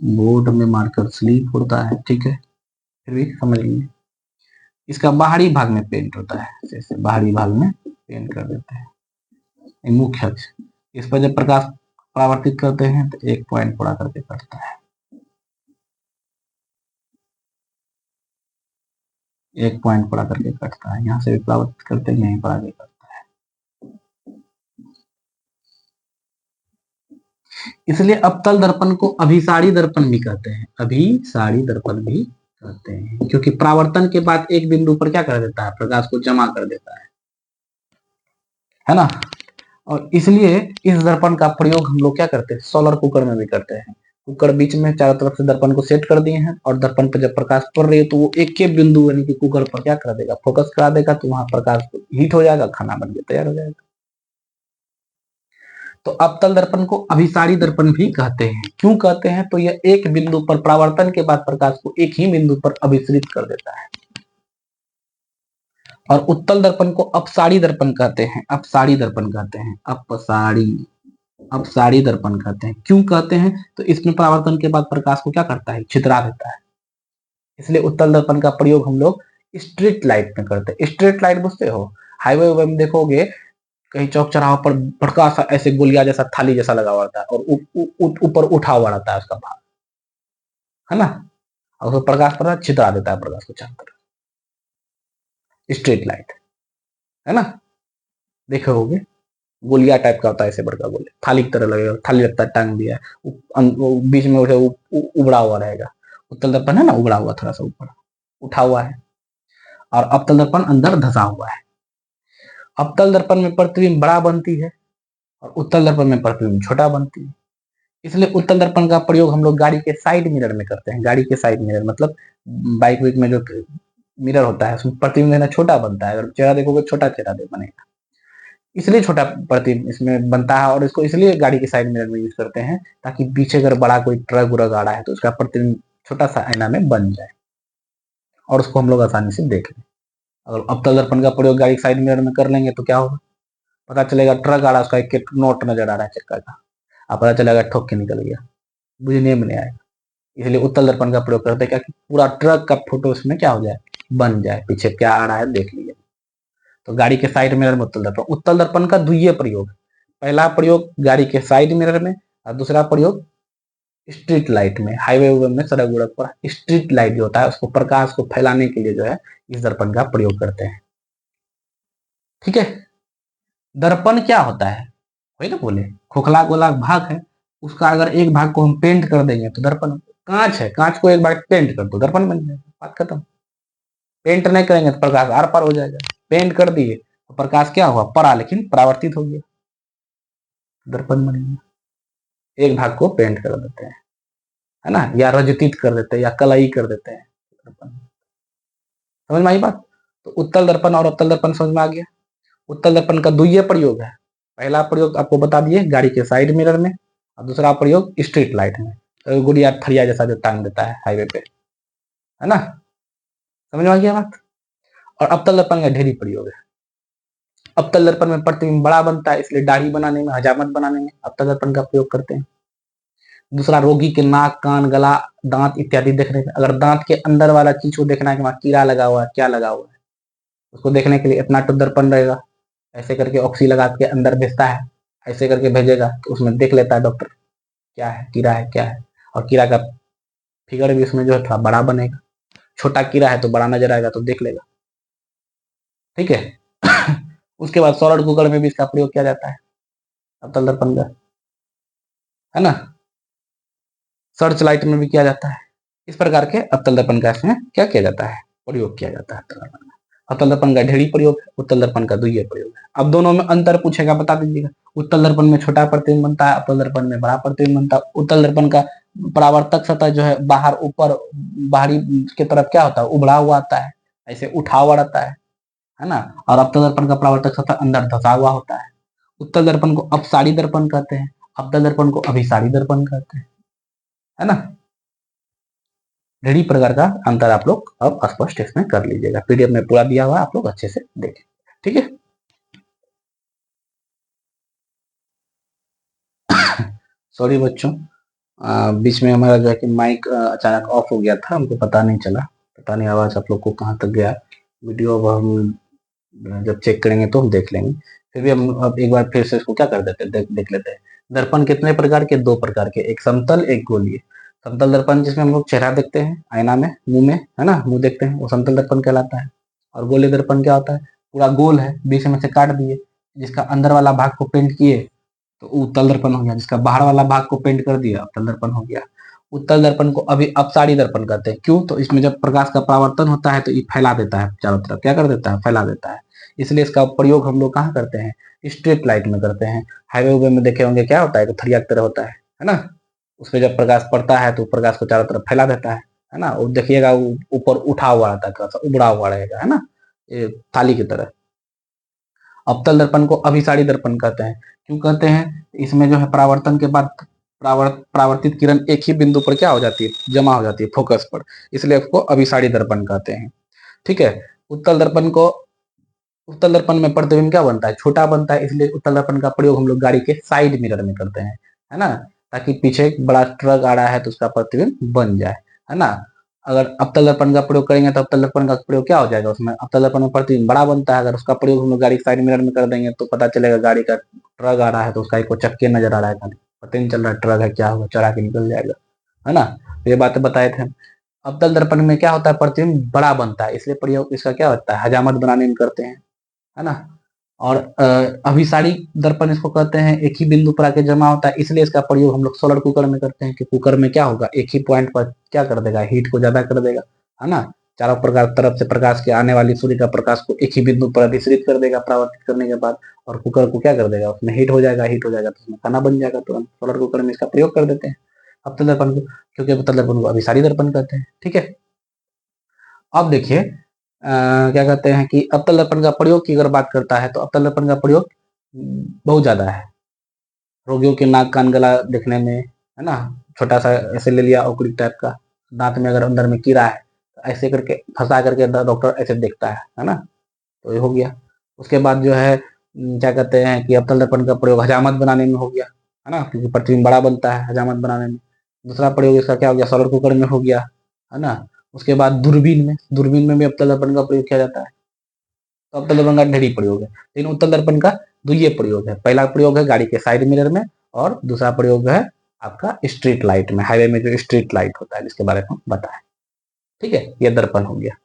बोर्ड में मार्कर स्लिप होता है। ठीक है, फिर भी समझ लीजिए। इसका बाहरी भाग में पेंट होता है, जैसे बाहरी भाग में पेंट कर देते हैं, मुख्य अक्ष। इस पर जब प्रकाश परावर्तित करते हैं तो एक पॉइंट पड़ा करके कटता है, एक पॉइंट पड़ा करके कटता है। यहाँ से भी परावर्तित करते हैं, यहीं पर आगे करता है। इसलिए अवतल दर्पण को अभिसारी दर्पण भी कहते हैं, अभिसारी दर्पण भी कहते हैं, क्योंकि परावर्तन के बाद एक बिंदु पर क्या कर देता है, प्रकाश को जमा कर देता है ना। और इसलिए इस दर्पण का प्रयोग हम लोग क्या करते हैं, सोलर कुकर में भी करते हैं। कुकर बीच में चारों तरफ से दर्पण को सेट कर दिए हैं, और दर्पण पर जब प्रकाश पड़ रही है तो वो एक एक बिंदु यानी कि कुकर पर क्या कर देगा, फोकस करा देगा, तो वहां प्रकाश हीट हो जाएगा, खाना बन के तैयार हो जाएगा। तो अवतल दर्पण को अभिसारी दर्पण भी कहते हैं। क्यों कहते हैं, तो यह एक बिंदु पर परावर्तन के बाद प्रकाश को एक ही बिंदु पर अभिसरित कर देता है। और उत्तल दर्पण को अपसारी दर्पण कहते हैं, अपसारी दर्पण कहते हैं, अपसारी दर्पण कहते हैं। क्यों कहते हैं, तो इसमें परावर्तन के बाद प्रकाश को क्या करता है, छितरा देता है। इसलिए उत्तल दर्पण का प्रयोग हम लोग स्ट्रीट लाइट में करते हैं। स्ट्रीट लाइट बुझते हो, हाईवे में देखोगे कहीं चौक चौराहों पर बड़का सा ऐसे गोलिया जैसा थाली जैसा लगा हुआ रहता है, और ऊपर उठा हुआ रहता है उसका भाग, है ना, और उसको प्रकाश पर छितरा देता है प्रकाश को चारों तरफ। स्ट्रीट लाइट, है ना, देखे होगे, गोलिया टाइप का होता है, ऐसे बड़का गोलिया, थाली की तरह लगेगा, थाली लगता है, टांग दिया है, बीच में उठे उबड़ा हुआ रहेगा। उत्तल दर्पण है ना, उबड़ा हुआ, थोड़ा सा ऊपर उठा हुआ है, और अवतल दर्पण अंदर धसा हुआ है। अवतल दर्पण में प्रतिबिंब बड़ा बनती है, और उत्तल दर्पण में प्रतिबिंब छोटा बनती है। इसलिए उत्तल दर्पण का प्रयोग हम लोग गाड़ी के साइड मिरर में करते हैं। गाड़ी के साइड मिरर मतलब बाइक वाइक में जो मिरर होता है, उसमें प्रतिबिंब देना छोटा बनता है, अगर चेहरा देखोगे छोटा चेहरा बनेगा, इसलिए छोटा प्रतिबिंब इसमें बनता है। और इसको इसलिए गाड़ी के साइड मिरर में यूज करते हैं, ताकि पीछे अगर बड़ा कोई ट्रक उरक आ रहा है तो उसका प्रतिबिंब छोटा सा आईना में बन जाए, और उसको हम लोग आसानी से देख लें। अगर अवतल दर्पण का प्रयोग गाड़ी के साइड मिरर में कर लेंगे तो क्या होगा, पता चलेगा ट्रक आ रहा है, उसका एक नोट नजर आ रहा है चक्का का, अब पता चलेगा ठोक के निकल गया, बुझने में नहीं आएगा। इसलिए उत्तल दर्पण का प्रयोग करते हैं, क्या कि पूरा ट्रक का फोटो उसमें क्या हो जाए, बन जाए, पीछे क्या आ रहा है देख लीजिए। तो गाड़ी के साइड मिरर में उत्तल दर्पण का द्वितीय प्रयोग, पहला प्रयोग गाड़ी के साइड मिरर में, और दूसरा प्रयोग स्ट्रीट लाइट में, हाईवे में, सड़क उड़क पर स्ट्रीट लाइट जो होता है उसको प्रकाश को फैलाने के लिए जो है इस दर्पण का प्रयोग करते हैं। ठीक है। दर्पण क्या होता है, वही ना बोले, खोखला गोला भाग है, उसका अगर एक भाग को हम पेंट कर देंगे तो दर्पण। कांच है, कांच को एक बार पेंट कर दो, दर्पण बन जाएगा, बात खत्म। पेंट नहीं करेंगे तो प्रकाश आर पार हो जाएगा, पेंट कर दिए तो प्रकाश क्या हुआ, पड़ा, लेकिन परावर्तित हो गया, दर्पण बन गया। एक भाग को पेंट कर देते हैं, है ना, या रजतित कर देते हैं, या कलई कर देते हैं, समझ में आई बात। तो उत्तल दर्पण और अवतल दर्पण समझ में आ गया। उत्तल दर्पण का द्वितीय प्रयोग है, पहला प्रयोग आपको बता दिए गाड़ी के साइड मिरर में, और दूसरा प्रयोग स्ट्रीट लाइट में, तो गुड़िया थरिया जैसा जो टांग देता है हाईवे पे, है ना, समझ में आ गया बात। और अवतल दर्पण का ढेरी प्रयोग है। अवतल दर्पण में प्रतिबिंब बड़ा बनता है, इसलिए दाढ़ी बनाने में, हजामत बनाने में अवतल दर्पण का प्रयोग करते हैं। दूसरा, रोगी के नाक, कान, गला, दांत इत्यादि देखने में, अगर दांत के अंदर वाला चीज को देखना है कि वहां कीड़ा लगा हुआ है, क्या लगा हुआ है, उसको देखने के लिए अपना तो दर्पण रहेगा, ऐसे करके ऑक्सी लगा के अंदर भेजता है, ऐसे करके भेजेगा तो उसमें देख लेता है डॉक्टर क्या है, कीड़ा है क्या है, और कीड़ा का फिगर भी उसमें जो है थोड़ा बड़ा बनेगा, छोटा कीड़ा है तो बड़ा नजर आएगा तो देख लेगा। ठीक है। उसके बाद सौलर गूगल में भी इसका प्रयोग किया जाता है, अवतल दर्पण का, है ना, सर्च लाइट में भी किया जाता है। इस प्रकार के अवतल दर्पण का इसमें क्या किया जाता है, प्रयोग किया जाता है। अवतल दर्पण का ढेरी प्रयोग है, उत्तल दर्पण का द्वितीय प्रयोग है। अब दोनों में अंतर पूछेगा, बता दीजिएगा। उत्तल दर्पण में छोटा प्रतिबिंब बनता है, अवतल दर्पण में बड़ा प्रतिबिंब बनता है। उत्तल दर्पण का परावर्तक सतह जो है बाहर ऊपर बाहरी की तरफ क्या होता है, उभड़ा हुआ आता है, ऐसे उठा हुआ रहता है ना। और अवतल दर्पण का परावर्तक सतह अंदर धसा हुआ होता है। उत्तल दर्पण को अपसारी दर्पण कहते हैं, अवतल दर्पण को अभिसारी दर्पण कहते हैं, है ना। ढेरी प्रकार का अंतर आप लोग अब स्पष्ट इसमें कर लीजिएगा। पीडीएफ में पूरा दिया हुआ है, आप लोग अच्छे से देखें। ठीक है। सॉरी बच्चों, बीच में हमारा जो है कि माइक अचानक ऑफ हो गया था, हमको पता नहीं चला। पता नहीं आवाज आप लोग को कहाँ तक गया। वीडियो अब हम जब चेक करेंगे तो हम देख लेंगे। फिर भी हम अब एक बार फिर से इसको क्या कर देते हैं, देख लेते हैं। दर्पण कितने प्रकार के? दो प्रकार के, एक समतल एक गोलीय। समतल दर्पण जिसमें हम लोग चेहरा देखते हैं आईना में, मुंह में, है ना, मुंह देखते हैं, वो समतल दर्पण कहलाता है। और गोलीय दर्पण क्या होता है? पूरा गोल है, बीच में से काट दिए, जिसका अंदर वाला भाग को पेंट किए तो उत्तल दर्पण हो गया, जिसका बाहर वाला भाग को पेंट कर दिया अवतल दर्पण हो गया। उत्तल दर्पण को अभी अपसारी दर्पण कहते हैं। क्यों? तो इसमें जब प्रकाश का परावर्तन होता है तो ये फैला देता है चारों तरफ। क्या कर देता है? फैला देता है। इसलिए इसका प्रयोग हम लोग कहाँ करते हैं? स्ट्रीट लाइट में करते हैं। हाईवे उवे में देखे होंगे, क्या होता है? थरिया की तरह होता है ना। उसमें जब प्रकाश पड़ता है तो प्रकाश को चारों तरफ फैला देता है ना। और देखिएगा ऊपर उठा हुआ रहता है, उबड़ा हुआ रहेगा, है ना, ये थाली की तरह। अवतल दर्पण को अभिसारी दर्पण कहते हैं। क्यों कहते हैं? इसमें जो है परावर्तन के बाद परावर्तित किरण एक ही बिंदु पर क्या हो जाती है? जमा हो जाती है, फोकस पर। इसलिए उसको अभिसारी दर्पण कहते हैं। ठीक है। उत्तल दर्पण को, उत्तल दर्पण में प्रतिबिंब क्या बनता है? छोटा बनता है। इसलिए उत्तल दर्पण का प्रयोग हम लोग गाड़ी के साइड मिरर में करते हैं, है ना, ताकि पीछे एक बड़ा ट्रक आ रहा है तो उसका प्रतिबिंब बन जाए, है ना। अगर अवतल दर्पण का प्रयोग करेंगे तो अवतल दर्पण का प्रयोग क्या हो जाएगा? उसमें अवतल दर्पण में प्रतिबिंब बड़ा बनता है। अगर उसका प्रयोग हम लोग गाड़ी के साइड मिरर में कर देंगे तो पता चलेगा गाड़ी का ट्रक आ रहा है तो उसका एक चक्के नजर आ रहा है, खाली पता नहीं चल रहा है ट्रक है, क्या होगा, चढ़ा के निकल जाएगा, है ना। तो ये बातें बताए थे। अवतल दर्पण में क्या होता है? प्रतिबिंब बड़ा बनता है, इसलिए प्रयोग इसका क्या होता है? हजामत बनाने में करते हैं, है ना। और अभिसारी दर्पण इसको कहते हैं, एक ही बिंदु पर आके जमा होता है। इसलिए इसका प्रयोग हम लोग सोलर कुकर में करते हैं कि कुकर में क्या होगा? एक ही पॉइंट पर क्या कर देगा? हीट को ज्यादा कर देगा, है ना। चारों प्रकार तरफ से प्रकाश के आने वाली सूर्य का प्रकाश को एक ही बिंदु पर अधिश्रित कर देगा परावर्तित करने के बाद। और कुकर को क्या कर देगा? उसमें हीट हो जाएगा, हीट हो जाएगा तो उसमें खाना बन जाएगा तुरंत। सोलर कुकर में इसका प्रयोग कर देते हैं अवतल दर्पण को, क्योंकि अवतल दर्पण को अभिसारी दर्पण कहते हैं। ठीक है। अब देखिए क्या कहते हैं कि अवतल दर्पण का प्रयोग की अगर बात करता है तो अवतल दर्पण का प्रयोग बहुत ज्यादा है। रोगियों के नाक कान गला देखने में, है ना, छोटा सा ऐसे ले लिया औकड़ी टाइप का, दांत में अगर अंदर में कीड़ा है तो ऐसे करके फंसा करके डॉक्टर ऐसे देखता है ना। तो ये हो गया। उसके बाद जो है क्या कहते हैं कि अवतल दर्पण का प्रयोग हजामत बनाने में हो गया, है ना, क्योंकि प्रतिबिंब बड़ा बनता है हजामत बनाने में। दूसरा प्रयोग इसका क्या हो गया? सोलर कुकर में हो गया, है ना। उसके बाद दूरबीन में भी अवतल दर्पण का प्रयोग किया जाता है। तो अवतल दर्पण का ढेरी प्रयोग है, लेकिन उत्तल दर्पण का द्वितीय प्रयोग है। पहला प्रयोग है गाड़ी के साइड मिरर में, और दूसरा प्रयोग है आपका स्ट्रीट लाइट में, हाईवे में जो स्ट्रीट लाइट होता है जिसके बारे में हम बताएं। ठीक है, ये दर्पण हो गया।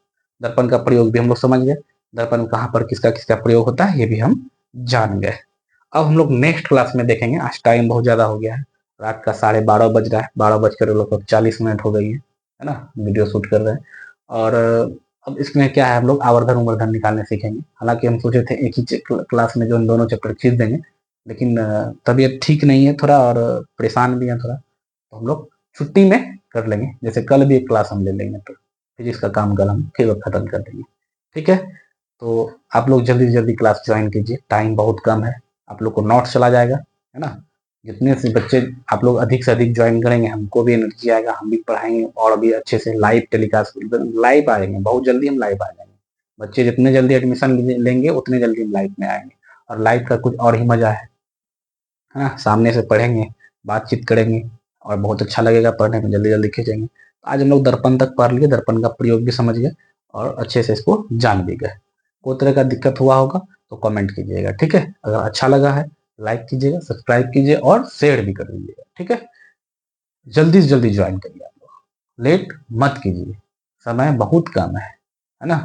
दर्पण का प्रयोग भी हम लोग समझ गए, दर्पण कहाँ पर किसका किसका प्रयोग होता है ये भी हम जान गए। अब हम लोग नेक्स्ट क्लास में देखेंगे। आज टाइम बहुत ज्यादा हो गया है, रात का 12:30 बज रहा है, 12 बजकर लोग 40 मिनट हो गई है ना, वीडियो शूट कर रहे हैं। और अब इसमें क्या है, हम लोग आवर्धन उवर्धन निकालने सीखेंगे। हालांकि हम सोचे थे एक ही क्लास में जो इन दोनों चैप्टर खींच देंगे, लेकिन तबीयत ठीक नहीं है थोड़ा और परेशान भी है थोड़ा, तो हम लोग छुट्टी में कर लेंगे। जैसे कल भी एक क्लास हम ले लेंगे, तो फिजिक्स का काम कल हम फिर खत्म कर देंगे। ठीक है। तो आप लोग जल्दी से जल्दी क्लास ज्वाइन कीजिए, टाइम बहुत कम है। आप लोग को नोट्स चला जाएगा, है ना। जितने से बच्चे आप लोग अधिक से अधिक ज्वाइन करेंगे, हमको भी एनर्जी आएगा, हम भी पढ़ाएंगे और भी अच्छे से। लाइव टेलीकास्ट, लाइव आएंगे, बहुत जल्दी हम लाइव आ जाएंगे। बच्चे जितने जल्दी एडमिशन लेंगे उतने जल्दी हम लाइव में आएंगे। और लाइव का कुछ और ही मजा है ना। सामने से पढ़ेंगे, बातचीत करेंगे और बहुत अच्छा लगेगा पढ़ने में, जल्दी जल्दी खींचेंगे। आज हम लोग दर्पण तक पढ़ लिए, दर्पण का प्रयोग भी समझ गए और अच्छे से इसको जान भी गए। कोई तरह का दिक्कत हुआ होगा तो कमेंट कीजिएगा। ठीक है। अगर अच्छा लगा है लाइक कीजिएगा, सब्सक्राइब कीजिए और शेयर भी कर दीजिएगा। ठीक है। जल्दी से जल्दी ज्वाइन करिए आप लोग, लेट मत कीजिए। समय बहुत कम है ना।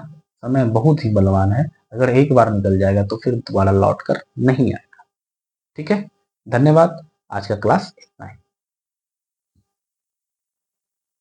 समय बहुत ही बलवान है, अगर एक बार निकल जाएगा तो फिर दोबारा लौट कर नहीं आएगा। ठीक है। धन्यवाद। आज का क्लास इतना ही।